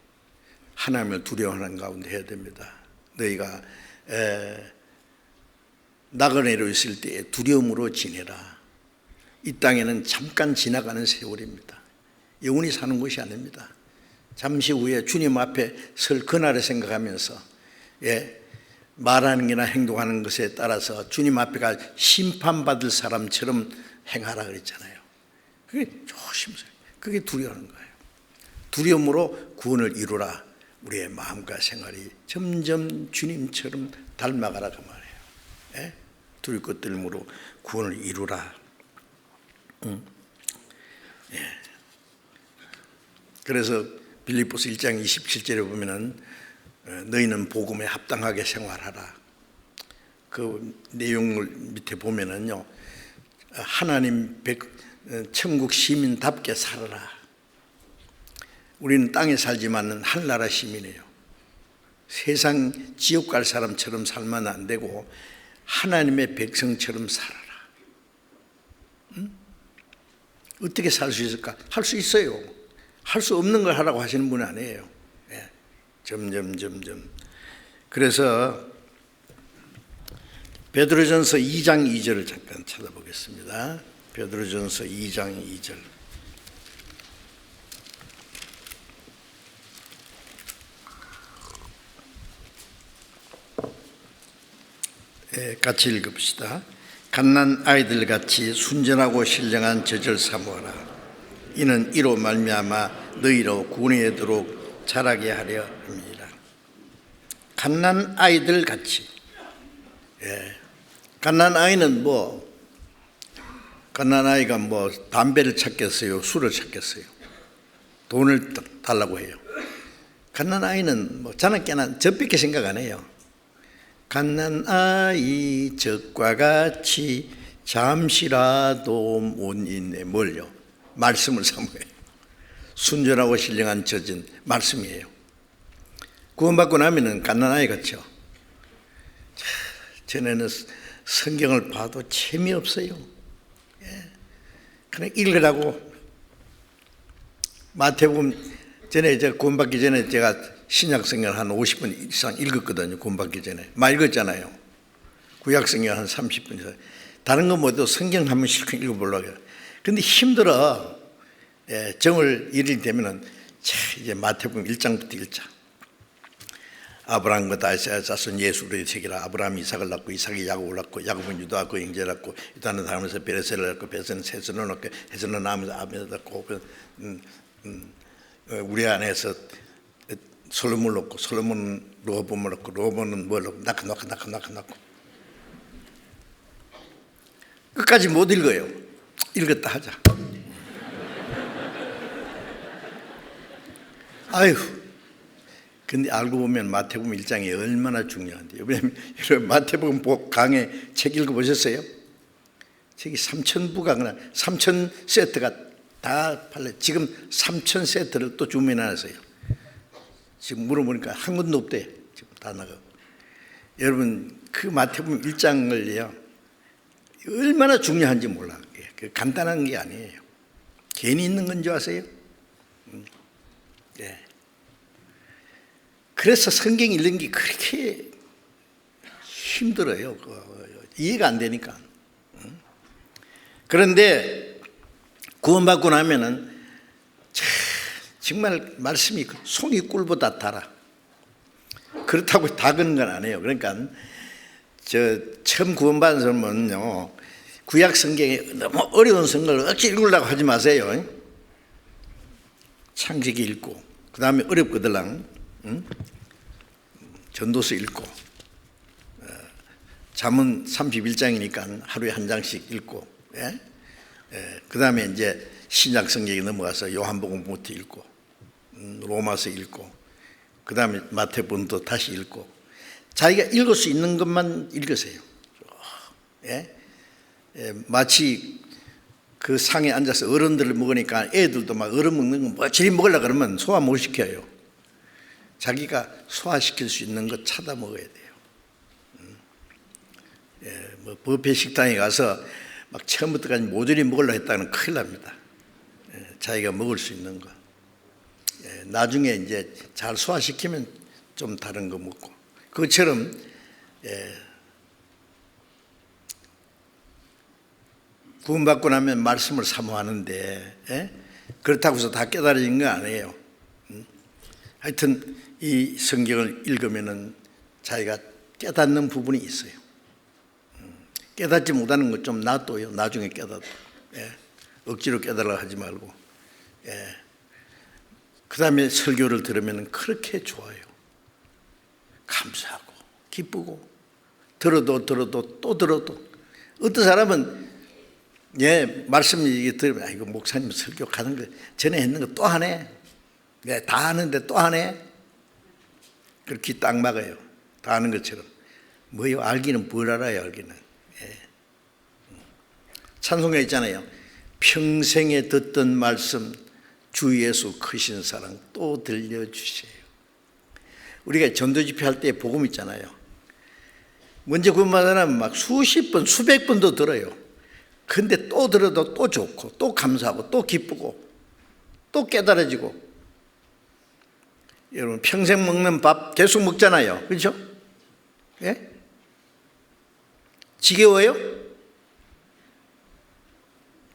하나님을 두려워하는 가운데 해야 됩니다. 너희가 나그네로 있을 때에 두려움으로 지내라. 이 땅에는 잠깐 지나가는 세월입니다. 영원히 사는 것이 아닙니다. 잠시 후에 주님 앞에 설 그날을 생각하면서 말하는 게나 행동하는 것에 따라서 주님 앞에 가 심판받을 사람처럼 행하라 그랬잖아요. 그게 조심스러워요. 그게 두려워하는 거예요. 두려움으로 구원을 이루라. 우리의 마음과 생활이 점점 주님처럼 닮아가라 그 말이에요. 두려울 것 들므로 구원을 이루라. 그래서 빌립보서 1장 27절에 보면은 너희는 복음에 합당하게 생활하라. 그 내용을 밑에 보면은요, 하나님 천국 시민답게 살아라. 우리는 땅에 살지만은 하늘나라 시민이에요. 세상 지옥 갈 사람처럼 살면 안 되고 하나님의 백성처럼 살아라. 어떻게 살 수 있을까? 할 수 있어요. 할 수 없는 걸 하라고 하시는 분은 아니에요. 점점. 그래서 베드로전서 2장 2절을 잠깐 찾아보겠습니다. 베드로전서 2장 2절. 같이 읽읍시다. 갓난 아이들 같이 순전하고 신령한 젖을 사모하라. 이는 이로 말미암아 너희로 구원에 이르도록 자라게 하려 합니다. 갓난 아이들 같이. 갓난 아이는 갓난 아이가 담배를 찾겠어요? 술을 찾겠어요? 돈을 달라고 해요. 갓난 아이는 자나깨나 저밖에 생각 안 해요. 갓난 아이 젖과 같이 잠시라도 못 있네. 뭘요? 말씀을 사모해요. 순전하고 신령한 젖은 말씀이에요. 구원받고 나면은 갓난 아이 같죠. 전에는 성경을 봐도 재미없어요. 그냥 읽으라고. 마태복음 전에 구원받기 전에 제가 신약성경을 한 50분 이상 읽었거든요. 구원받기 전에 많이 읽었잖아요. 구약성경 한 30분 이상. 다른 거 모두 성경 한 번씩 읽어보려고 해요. 근데 힘들어. 정월 1일 되면은 이제 마태복음 1장부터 1장. 아브라함과 다윗의 자손 예수를 세계라. 아브라함이 이삭을 낳고 이삭이 야곱을 낳고 야곱은 유다와 그 형제를 낳고 유다는 다음에서 베레스를 낳고 베레스는 세선을 낳고 세선은 아미를 낳고 우리 안에서 솔로몬을 낳고 솔로몬은 로보을 낳고 로보는 뭘 낳고 낳고 끝까지 못 읽어요. 읽었다 하자. 아유, 근데 알고 보면 마태복음 1장이 얼마나 중요한데요. 왜냐하면 마태복음 강해 책 읽어보셨어요? 저기 3,000부가 그냥 3,000세트가 다 팔려. 지금 3,000세트를 또 주문해놨어요. 지금 물어보니까 한 군도 없대. 지금 다 나가고. 여러분 그 마태복음 1장을요 얼마나 중요한지 몰라. 그 간단한 게 아니에요. 괜히 있는 건 줄 아세요? 예. 그래서 성경 읽는 게 그렇게 힘들어요. 이해가 안 되니까. 그런데 구원받고 나면은 정말 말씀이 송이 꿀보다 달아. 그렇다고 다 그런 건 아니에요. 그러니까 처음 구원받은 사람은요 구약 성경에 너무 어려운 성경을 어찌 읽으려고 하지 마세요. 창세기 읽고 그 다음에 어렵거들랑 전도서 읽고 잠언 31장이니까 하루에 한 장씩 읽고 그 다음에 이제 신약 성경에 넘어가서 요한복음부터 읽고 로마서 읽고 그 다음에 마태복음도 다시 읽고 자기가 읽을 수 있는 것만 읽으세요. 마치 그 상에 앉아서 어른들을 먹으니까 애들도 막 어른 먹는 거 뭐 저리 먹으려고 그러면 소화 못 시켜요. 자기가 소화시킬 수 있는 것 찾아 먹어야 돼요. 뭐 뷔페 식당에 가서 막 처음부터까지 모조리 먹으려고 했다는 큰일 납니다. 자기가 먹을 수 있는 거. 나중에 이제 잘 소화시키면 좀 다른 거 먹고. 그것처럼 구원받고 나면 말씀을 사모하는데 그렇다고 해서 다 깨달아진 거 아니에요. 하여튼 이 성경을 읽으면은 자기가 깨닫는 부분이 있어요. 깨닫지 못하는 것 좀 놔둬요. 나중에 깨닫고. 억지로 깨달으려고 하지 말고. 그 다음에 설교를 들으면 그렇게 좋아요. 감사하고 기쁘고 들어도 또 들어도. 어떤 사람은 말씀 들으면 이거 목사님 설교 가는 거 전에 했는 거 또 하네. 다 하는데 또 하네. 그렇게 딱 막아요. 다 아는 것처럼. 뭐요? 알기는 뭘 알아요? 알기는. 찬송가 있잖아요. 평생에 듣던 말씀 주 예수 크신 사랑 또 들려주세요. 우리가 전도집회 할 때 복음 있잖아요. 먼저 구원받은 사람은 막 수십 번 수백 번도 들어요. 근데 또 들어도 또 좋고 또 감사하고 또 기쁘고 또 깨달아지고. 여러분 평생 먹는 밥 계속 먹잖아요. 그렇죠? 지겨워요?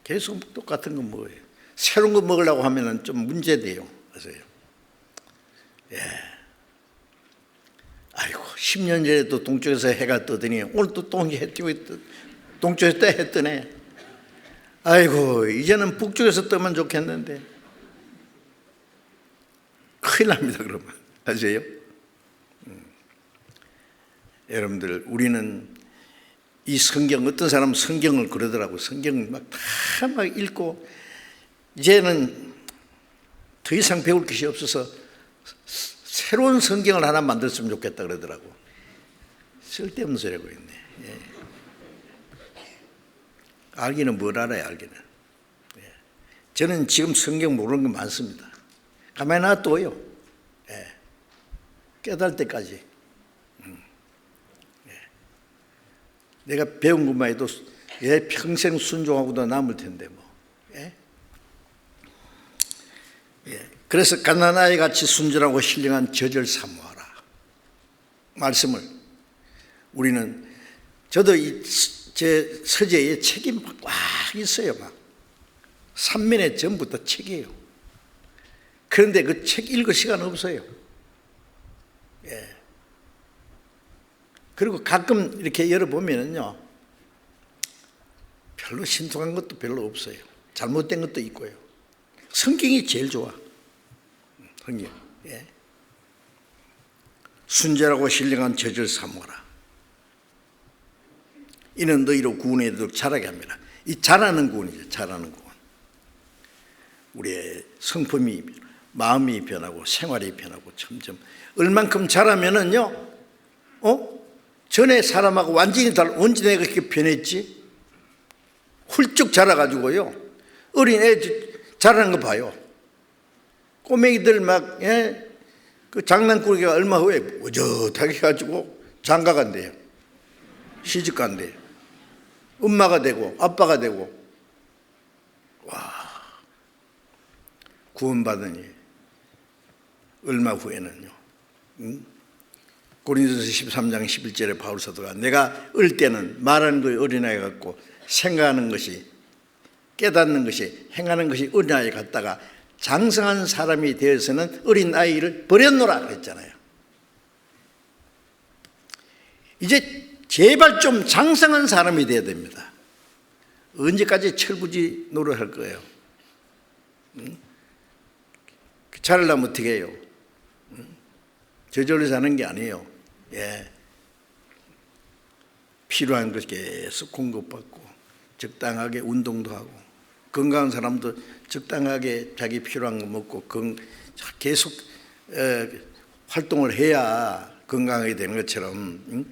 계속 똑같은 거 먹어요. 새로운 거 먹으려고 하면 좀 문제돼요. 아세요? 아이고 10년 전에도 동쪽에서 해가 뜨더니 오늘 또 해 뜨고 동쪽에서 해 뜨네. 아이고 이제는 북쪽에서 뜨면 좋겠는데 큰일 납니다. 그러면 아세요? 여러분들 우리는 이 성경 어떤 사람은 성경을 그러더라고. 성경을 막 읽고 이제는 더 이상 배울 것이 없어서 새로운 성경을 하나 만들었으면 좋겠다 그러더라고. 쓸데없는 소리하고 있네. 알기는 뭘 알아요? 알기는. 저는 지금 성경 모르는 거 많습니다. 가만히 놔둬요. 깨달을 때까지. 내가 배운 것만 해도 평생 순종하고도 남을 텐데 뭐. 그래서 갓난아이 같이 순전하고 신령한 젖을 사모하라. 말씀을 우리는 저도 제 서재에 책이 막 꽉 있어요. 막 3면에 전부 다 책이에요. 그런데 그 책 읽을 시간 없어요. 그리고 가끔 이렇게 열어보면요 별로 신통한 것도 별로 없어요. 잘못된 것도 있고요. 성경이 제일 좋아. 성경. 순전하고 신령한 젖을 사모하라. 이는 너희로 구원에 이르도록 자라게 합니다. 이 자라는 구원이죠. 자라는 구원. 우리의 성품이 마음이 변하고 생활이 변하고 점점 얼만큼 자라면은요 전에 사람하고 완전히 달라. 언제 내가 그렇게 변했지? 훌쩍 자라가지고요. 어린애 자라는 거 봐요. 꼬맹이들 막, 그 장난꾸러기가 얼마 후에 어젓하게 가지고 장가 간대요. 시집 간대요. 엄마가 되고 아빠가 되고. 와, 구원받으니 얼마 후에는요. 고린도서 13장 11절에 바울 사도가 내가 어릴 때는 말하는 것이 어린아이 같고 생각하는 것이 깨닫는 것이 행하는 것이 어린아이 같다가 장성한 사람이 되어서는 어린아이를 버렸노라 그랬잖아요. 이제 제발 좀 장성한 사람이 되어야 됩니다. 언제까지 철부지 노릇할 거예요? 잘하려면 어떻게 해요? 저절로 사는 게 아니에요. 필요한 것 계속 공급받고 적당하게 운동도 하고 건강한 사람도 적당하게 자기 필요한 거 먹고 계속 활동을 해야 건강하게 되는 것처럼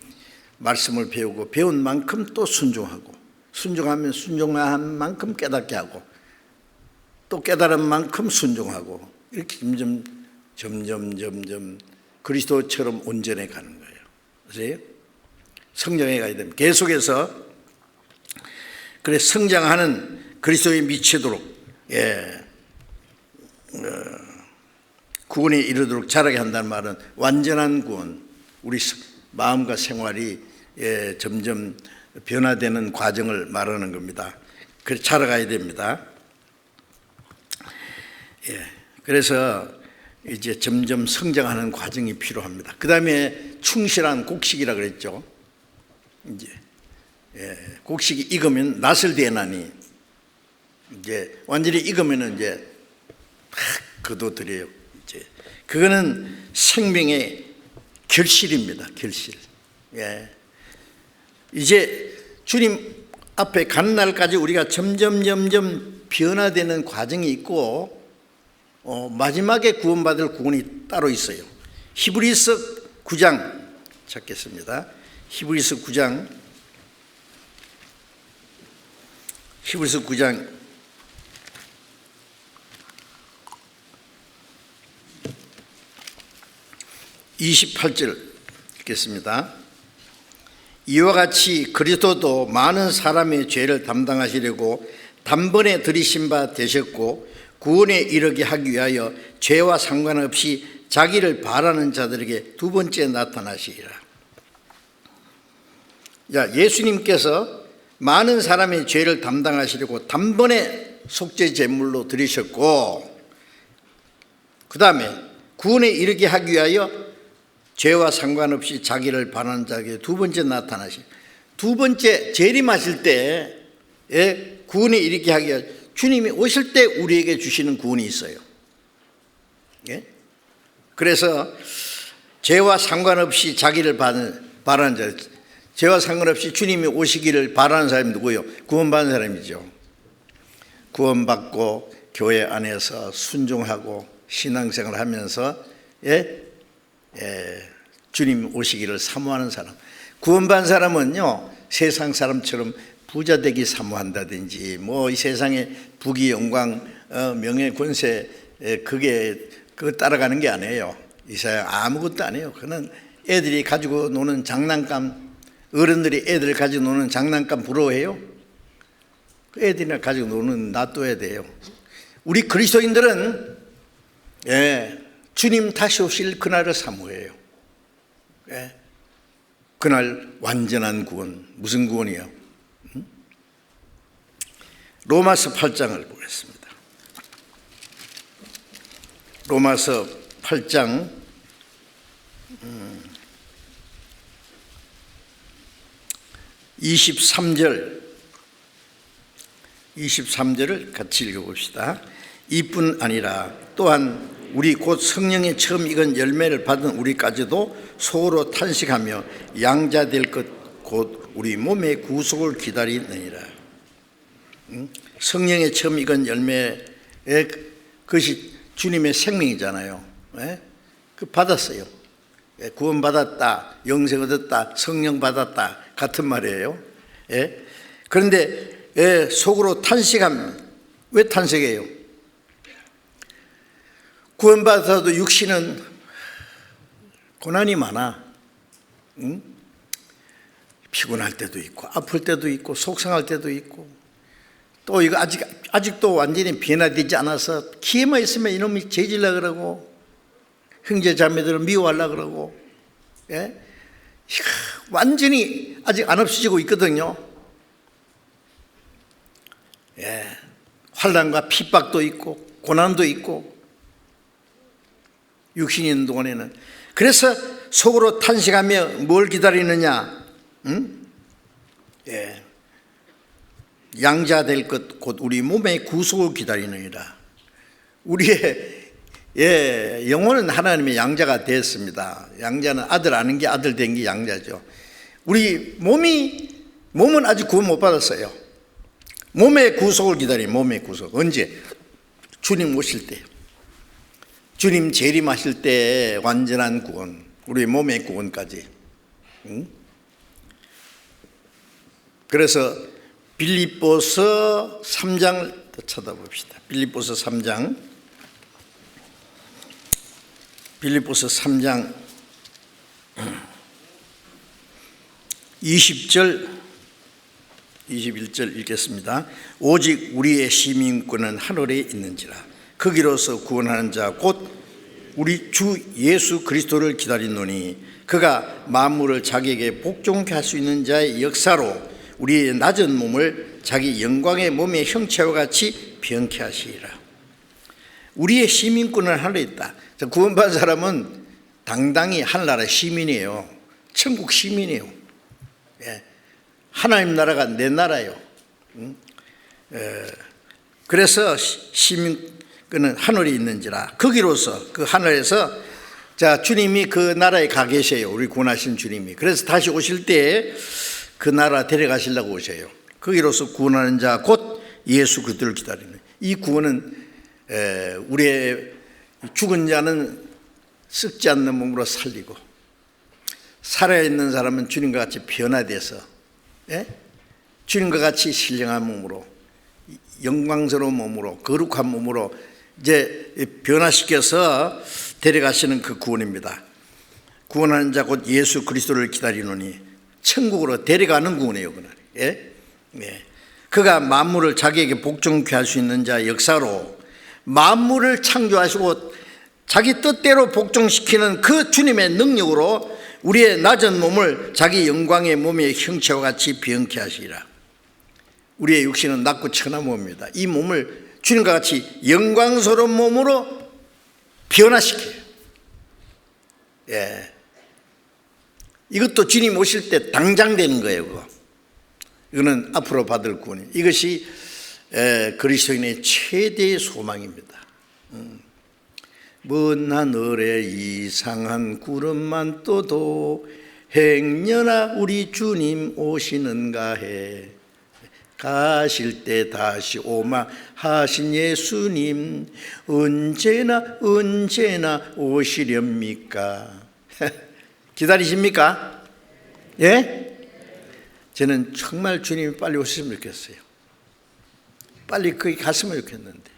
말씀을 배우고 배운 만큼 또 순종하고 순종하면 순종한 만큼 깨닫게 하고 또 깨달은 만큼 순종하고 이렇게 점점 그리스도처럼 온전해 가는 거예요. 그래서 성장해 가야 됩니다. 계속해서 그래 성장하는 그리스도에 미치도록 구원에 이르도록 자라게 한다는 말은 완전한 구원, 우리 마음과 생활이 점점 변화되는 과정을 말하는 겁니다. 그래서 자라가야 됩니다. 그래서 이제 점점 성장하는 과정이 필요합니다. 그 다음에 충실한 곡식이라 그랬죠. 이제 곡식이 익으면 낫을 대나니 이제 완전히 익으면은 이제 탁 거둬들여요. 이제 그거는 생명의 결실입니다. 결실. 이제 주님 앞에 가는 날까지 우리가 점점 변화되는 과정이 있고 마지막에 구원받을 구원이 따로 있어요. 히브리서 9장 찾겠습니다. 히브리서 9장 28절 읽겠습니다. 이와 같이 그리스도도 많은 사람의 죄를 담당하시려고 단번에 들이신 바 되셨고 구원에 이르게 하기 위하여 죄와 상관없이 자기를 바라는 자들에게 두 번째 나타나시리라. 예수님께서 많은 사람의 죄를 담당하시려고 단번에 속죄 제물로 드리셨고 그 다음에 구원에 이르게 하기 위하여 죄와 상관없이 자기를 바라는 자에게 두 번째 나타나시. 두 번째 재림하실 때 구원에 이르게 하기 위하여 주님이 오실 때 우리에게 주시는 구원이 있어요. 그래서 죄와 상관없이 자기를 바라는 자, 죄와 상관없이 주님이 오시기를 바라는 사람이 누구요? 구원받은 사람이죠. 구원받고 교회 안에서 순종하고 신앙생활을 하면서 주님 오시기를 사모하는 사람. 구원받은 사람은요 세상 사람처럼 부자 되기 사모한다든지 뭐 이 세상의 부귀 영광 명예 권세 그거 따라가는 게 아니에요. 이 세상 아무것도 아니에요. 그는 애들이 가지고 노는 장난감, 어른들이 애들 가지고 노는 장난감 부러워해요? 그 애들이나 가지고 노는 놔둬야 돼요. 우리 그리스도인들은 주님 다시 오실 그날을 사모해요. 그날 완전한 구원. 무슨 구원이요? 로마서 8장을 보겠습니다. 로마서 8장 23절을 같이 읽어봅시다. 이뿐 아니라 또한 우리 곧 성령의 처음 익은 열매를 받은 우리까지도 속으로 탄식하며 양자될 것 곧 우리 몸의 구속을 기다리느니라. 성령의 처음 익은 열매의 그것이 주님의 생명이잖아요. 그 받았어요. 구원 받았다, 영생 얻었다, 성령 받았다 같은 말이에요. 그런데 속으로 탄식합니다. 왜 탄식해요? 구원받아도 육신은 고난이 많아. 응? 피곤할 때도 있고 아플 때도 있고 속상할 때도 있고, 또 이거 아직도 완전히 변화되지 않아서 기회만 있으면 이놈이 죄질라 그러고 형제 자매들을 미워하려 그러고, 예? 완전히 아직 안 없어지고 있거든요. 예. 환난과 핍박도 있고 고난도 있고 육신이 있는 동안에는. 그래서 속으로 탄식하며 뭘 기다리느냐? 응? 예. 양자 될 것 곧 우리 몸의 구속을 기다리느니라. 우리의 영혼은 하나님의 양자가 됐습니다. 양자는 아들 아는 게 아들 된 게 양자죠. 우리 몸은 아직 구원 못 받았어요. 몸의 구속을 기다려요. 몸의 구속. 언제? 주님 오실 때, 주님 재림하실 때 완전한 구원, 우리 몸의 구원까지. 응? 그래서 빌립보서 3장을 더 쳐다봅시다. 빌립보서 3장 20절 21절 읽겠습니다. 오직 우리의 시민권은 하늘에 있는지라. 거기로서 구원하는 자 곧 우리 주 예수 그리스도를 기다리노니 그가 만물을 자기에게 복종케 할 수 있는 자의 역사로 우리의 낮은 몸을 자기 영광의 몸의 형체와 같이 병케 하시리라. 우리의 시민권은 하늘에 있다. 구원받은 사람은 당당히 하늘나라 시민이에요. 천국 시민이에요. 예. 하나님 나라가 내 나라예요. 그래서 시민권은 하늘에 있는지라. 거기로서 그 하늘에서 자 주님이 그 나라에 가 계세요. 우리 구원하신 주님이. 그래서 다시 오실 때 그 나라 데려가시려고 오세요. 거기로서 구원하는 자 곧 예수 그리스도를 기다리는. 이 구원은 우리의 죽은 자는 썩지 않는 몸으로 살리고 살아있는 사람은 주님과 같이 변화돼서, 예? 주님과 같이 신령한 몸으로, 영광스러운 몸으로, 거룩한 몸으로 이제 변화시켜서 데려가시는 그 구원입니다. 구원하는 자 곧 예수 그리스도를 기다리노니 천국으로 데려가는 구원이에요. 예? 예. 그가 만물을 자기에게 복종케 할 수 있는 자 역사로 만물을 창조하시고 자기 뜻대로 복종시키는 그 주님의 능력으로 우리의 낮은 몸을 자기 영광의 몸의 형체와 같이 병케 하시리라. 우리의 육신은 낮고 천한 몸입니다. 이 몸을 주님과 같이 영광스러운 몸으로 변화시켜요. 예. 이것도 주님 오실 때 당장 되는 거예요. 그거. 이거는 앞으로 받을 구원이에요. 이것이 그리스도인의 최대의 소망입니다. 먼 하늘에 이상한 구름만 떠도 행여나 우리 주님 오시는가 해. 가실 때 다시 오마 하신 예수님 언제나 오시렵니까? 기다리십니까? 예? 저는 정말 주님이 빨리 오셨으면 좋겠어요. 빨리 거기 갔으면 좋겠는데,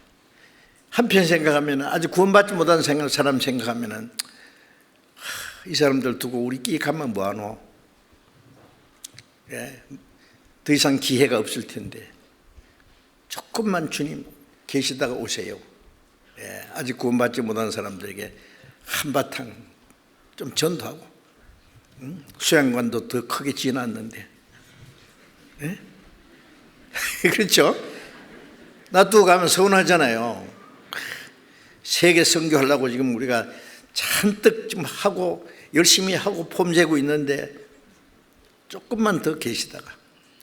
한편 생각하면 아직 구원받지 못한 사람 생각하면 이 사람들 두고 우리 끼 가면 뭐하노? 예? 더 이상 기회가 없을 텐데 조금만 주님 계시다가 오세요. 예? 아직 구원받지 못한 사람들에게 한바탕 좀 전도하고, 수양관도 더 크게 지어놨는데, 예? 그렇죠? 놔두고 가면 서운하잖아요. 세계 선교하려고 지금 우리가 잔뜩 좀 하고 열심히 하고 폼재고 있는데 조금만 더 계시다가,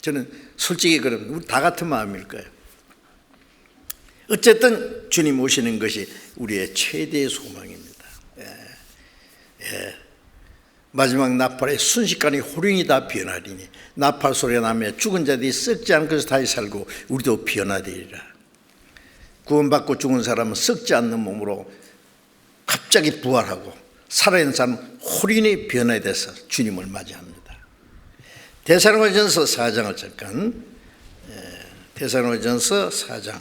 저는 솔직히 그럼 우리 다 같은 마음일 거예요. 어쨌든 주님 오시는 것이 우리의 최대의 소망입니다. 예. 마지막 나팔에 순식간에 호령이 다 변하리니 나팔 소리가 나며 죽은 자들이 썩지 않고서 다시 살고 우리도 변화되리라. 구원받고 죽은 사람은 썩지 않는 몸으로 갑자기 부활하고 살아있는 사람은 호령이 변화돼서 주님을 맞이합니다. 데살로니가전서 4장을 잠깐 데살로니가전서 4장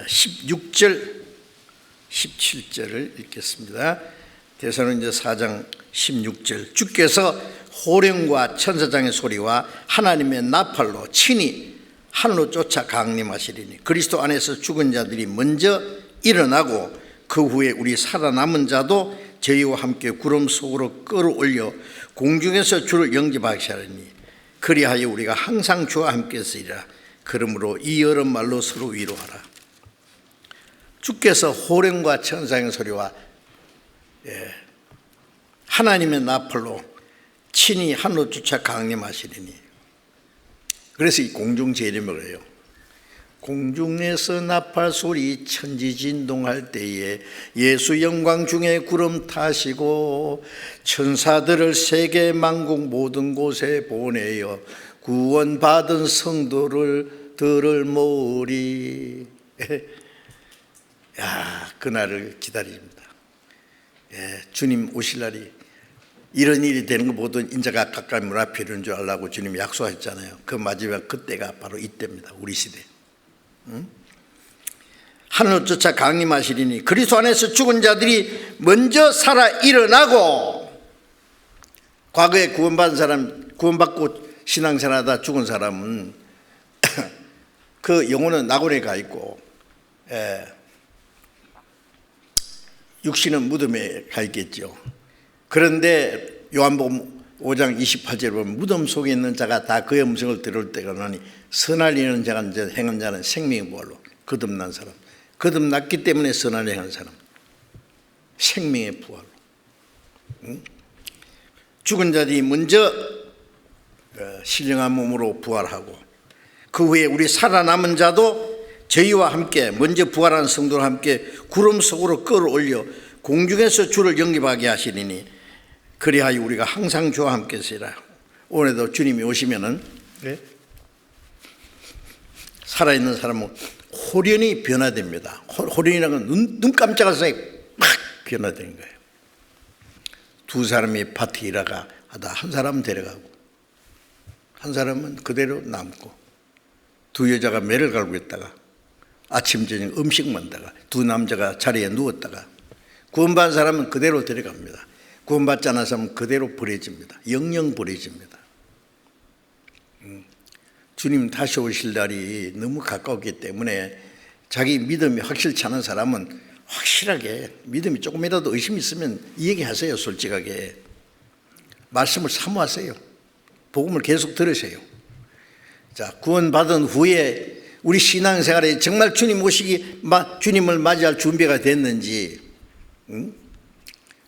16절 17절을 읽겠습니다. 데살로니가전서 4장 16절. 주께서 호령과 천사장의 소리와 하나님의 나팔로 친히 하늘로 쫓아 강림하시리니 그리스도 안에서 죽은 자들이 먼저 일어나고 그 후에 우리 살아남은 자도 저희와 함께 구름 속으로 끌어올려 공중에서 주를 영접하시리니 그리하여 우리가 항상 주와 함께 있으리라. 그러므로 이 여러 말로 서로 위로하라. 주께서 호령과 천사의 소리와 하나님의 나팔로 친히 하늘로 쫓아 강림하시리니, 그래서 이 공중제림을 해요. 공중에서 나팔 소리 천지진동할 때에 예수 영광 중에 구름 타시고 천사들을 세계 만국 모든 곳에 보내어 구원받은 성도들을 모으리. 그날을 기다립니다. 주님 오실 날이 이런 일이 되는 거 모든 인자가 가까이 문 앞에 이르는 줄 알라고 주님이 약속했잖아요. 그 마지막 그때가 바로 이때입니다. 우리 시대. 하늘로 쫓아 강림하시리니 그리스도 안에서 죽은 자들이 먼저 살아 일어나고, 과거에 구원받은 사람, 구원받고 신앙생활하다 죽은 사람은 그 영혼은 낙원에 가 있고 육신은 무덤에 가 있겠죠. 그런데 요한복음 5장 28절에 보면 무덤 속에 있는 자가 다 그의 음성을 들을 때가 나니 선할 일은 자가 행한 자는 생명의 부활로, 거듭난 사람, 거듭났기 때문에 선할 일을 행한 사람, 생명의 부활로. 죽은 자들이 먼저 신령한 몸으로 부활하고 그 후에 우리 살아남은 자도 저희와 함께, 먼저 부활한 성도와 함께 구름 속으로 끌어올려 공중에서 주를 영접하게 하시리니 그리하여 우리가 항상 주와 함께 있으리라. 오늘도 주님이 오시면은 살아있는 사람은 호련히 변화됩니다. 호련이라는 건 눈 깜짝할 사이에 막 변화되는 거예요. 두 사람이 파티 일하가 하다 한 사람은 데려가고 한 사람은 그대로 남고, 두 여자가 매를 갈고 있다가 아침 저녁 음식 만다가 두 남자가 자리에 누웠다가 구원받은 사람은 그대로 데려갑니다. 구원받지 않은 사람은 그대로 버려집니다. 영영 버려집니다. 주님 다시 오실 날이 너무 가까웠기 때문에 자기 믿음이 확실치 않은 사람은 확실하게, 믿음이 조금이라도 의심이 있으면 얘기하세요. 솔직하게 말씀을 사모하세요. 복음을 계속 들으세요. 자, 구원받은 후에 우리 신앙생활에 정말 주님 오시기, 주님을 맞이할 준비가 됐는지,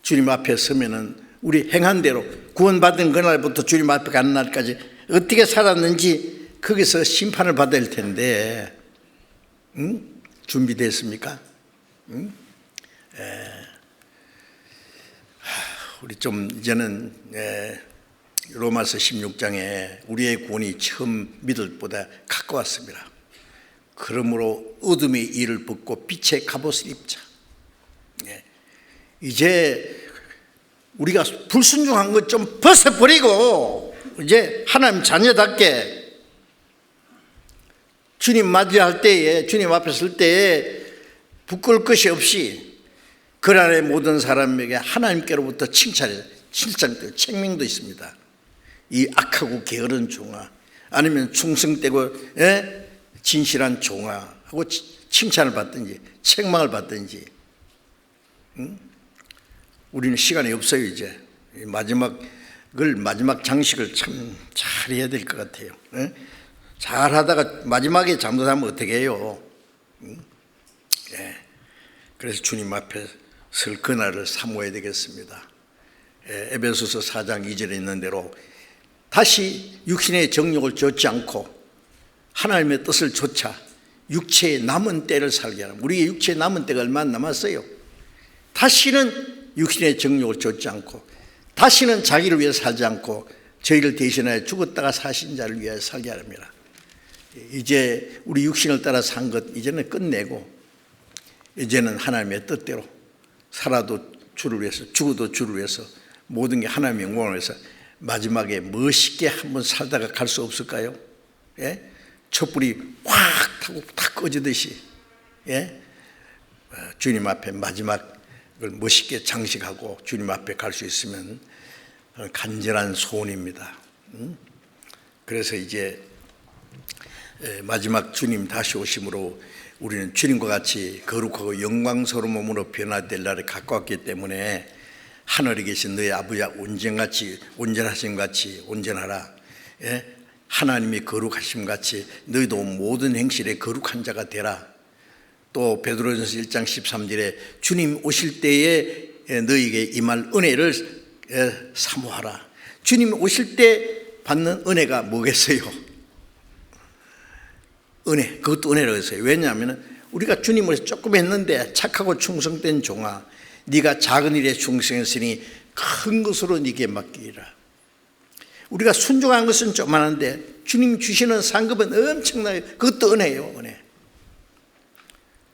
주님 앞에 서면은 우리 행한 대로 구원받은 그날부터 주님 앞에 가는 날까지 어떻게 살았는지 거기서 심판을 받을 텐데, 준비됐습니까? 우리 좀 이제는 로마서 16장에 우리의 구원이 처음 믿을 보다 가까웠습니다. 그러므로 어둠의 일을 벗고 빛의 갑옷을 입자. 이제 우리가 불순종한 것 좀 벗어버리고 이제 하나님 자녀답게 주님 맞이할 때에, 주님 앞에 설 때에 부끄러울 것이 없이 그 안에 모든 사람에게 하나님께로부터 칭찬도 책명도 있습니다. 이 악하고 게으른 종아, 아니면 충성되고 진실한 종아하고 칭찬을 받든지 책망을 받든지. 우리는 시간이 없어요. 이제 마지막 장식을 참 잘해야 될 것 같아요. 잘하다가 마지막에 잘못하면 어떻게 해요? 그래서 주님 앞에 설 그날을 사모해야 되겠습니다. 에베소서 4장 2절에 있는 대로 다시 육신의 정욕을 좇지 않고 하나님의 뜻을 좇아 육체의 남은 때를 살게 하라. 우리의 육체의 남은 때가 얼마나 남았어요? 다시는 육신의 정욕을 좇지 않고, 다시는 자기를 위해 살지 않고 저희를 대신하여 죽었다가 사신 자를 위하여 살게 하랍니다. 이제 우리 육신을 따라 산 것 이제는 끝내고, 이제는 하나님의 뜻대로 살아도 주를 위해서, 죽어도 주를 위해서 모든 게 하나님의 영광을 위해서 마지막에 멋있게 한번 살다가 갈 수 없을까요? 예? 촛불이 확 타고 탁 꺼지듯이, 예? 주님 앞에 마지막을 멋있게 장식하고 주님 앞에 갈 수 있으면 간절한 소원입니다. 그래서 이제 마지막 주님 다시 오심으로 우리는 주님과 같이 거룩하고 영광스러운 몸으로 변화될 날에 가까웠기 때문에 하늘에 계신 너희 아버지와 온전하심 같이 온전하라. 예? 하나님이 거룩하심 같이 너희도 모든 행실에 거룩한 자가 되라. 또 베드로전서 1장 13절에 주님 오실 때에 너희에게 임할 은혜를 사모하라. 주님 오실 때 받는 은혜가 뭐겠어요? 은혜, 그것도 은혜라고 했어요. 왜냐하면 우리가 주님을 조금 했는데 착하고 충성된 종아, 네가 작은 일에 충성했으니 큰 것으로 네게 맡기라. 우리가 순종한 것은 조그마한데 주님 주시는 상급은 엄청나요. 그것도 은혜예요. 은혜.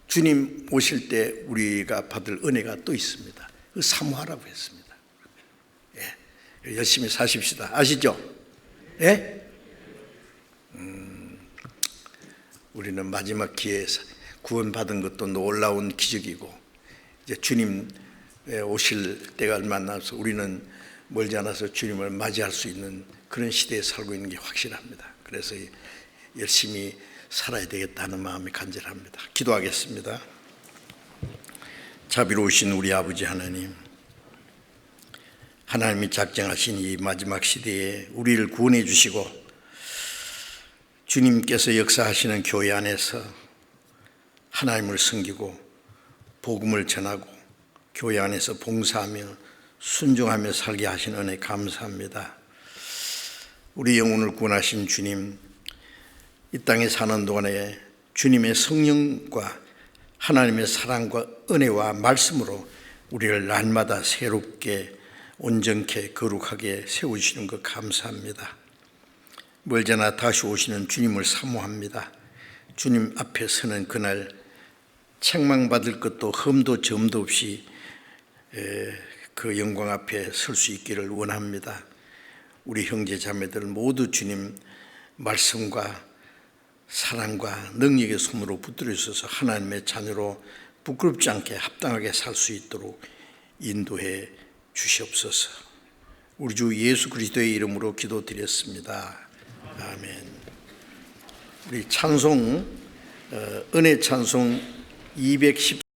주님 오실 때 우리가 받을 은혜가 또 있습니다. 그 사모하라고 했습니다. 예. 열심히 사십시다. 아시죠? 예? 우리는 마지막 기회에 구원받은 것도 놀라운 기적이고, 이제 주님 오실 때가 얼마 안 남아서 우리는 멀지 않아서 주님을 맞이할 수 있는 그런 시대에 살고 있는 게 확실합니다. 그래서 열심히 살아야 되겠다는 마음이 간절합니다. 기도하겠습니다. 자비로우신 우리 아버지 하나님, 하나님이 작정하신 이 마지막 시대에 우리를 구원해 주시고 주님께서 역사하시는 교회 안에서 하나님을 섬기고 복음을 전하고 교회 안에서 봉사하며 순종하며 살게 하신 은혜 감사합니다. 우리 영혼을 구원하신 주님, 이 땅에 사는 동안에 주님의 성령과 하나님의 사랑과 은혜와 말씀으로 우리를 날마다 새롭게 온전케 거룩하게 세우시는 것 감사합니다. 멀잖아 다시 오시는 주님을 사모합니다. 주님 앞에 서는 그날 책망받을 것도 흠도 점도 없이 그 영광 앞에 설 수 있기를 원합니다. 우리 형제 자매들 모두 주님 말씀과 사랑과 능력의 손으로 붙들어 주셔서 하나님의 자녀로 부끄럽지 않게 합당하게 살 수 있도록 인도해 주시옵소서. 우리 주 예수 그리스도의 이름으로 기도드렸습니다. 아멘. 우리 찬송 은혜 찬송 210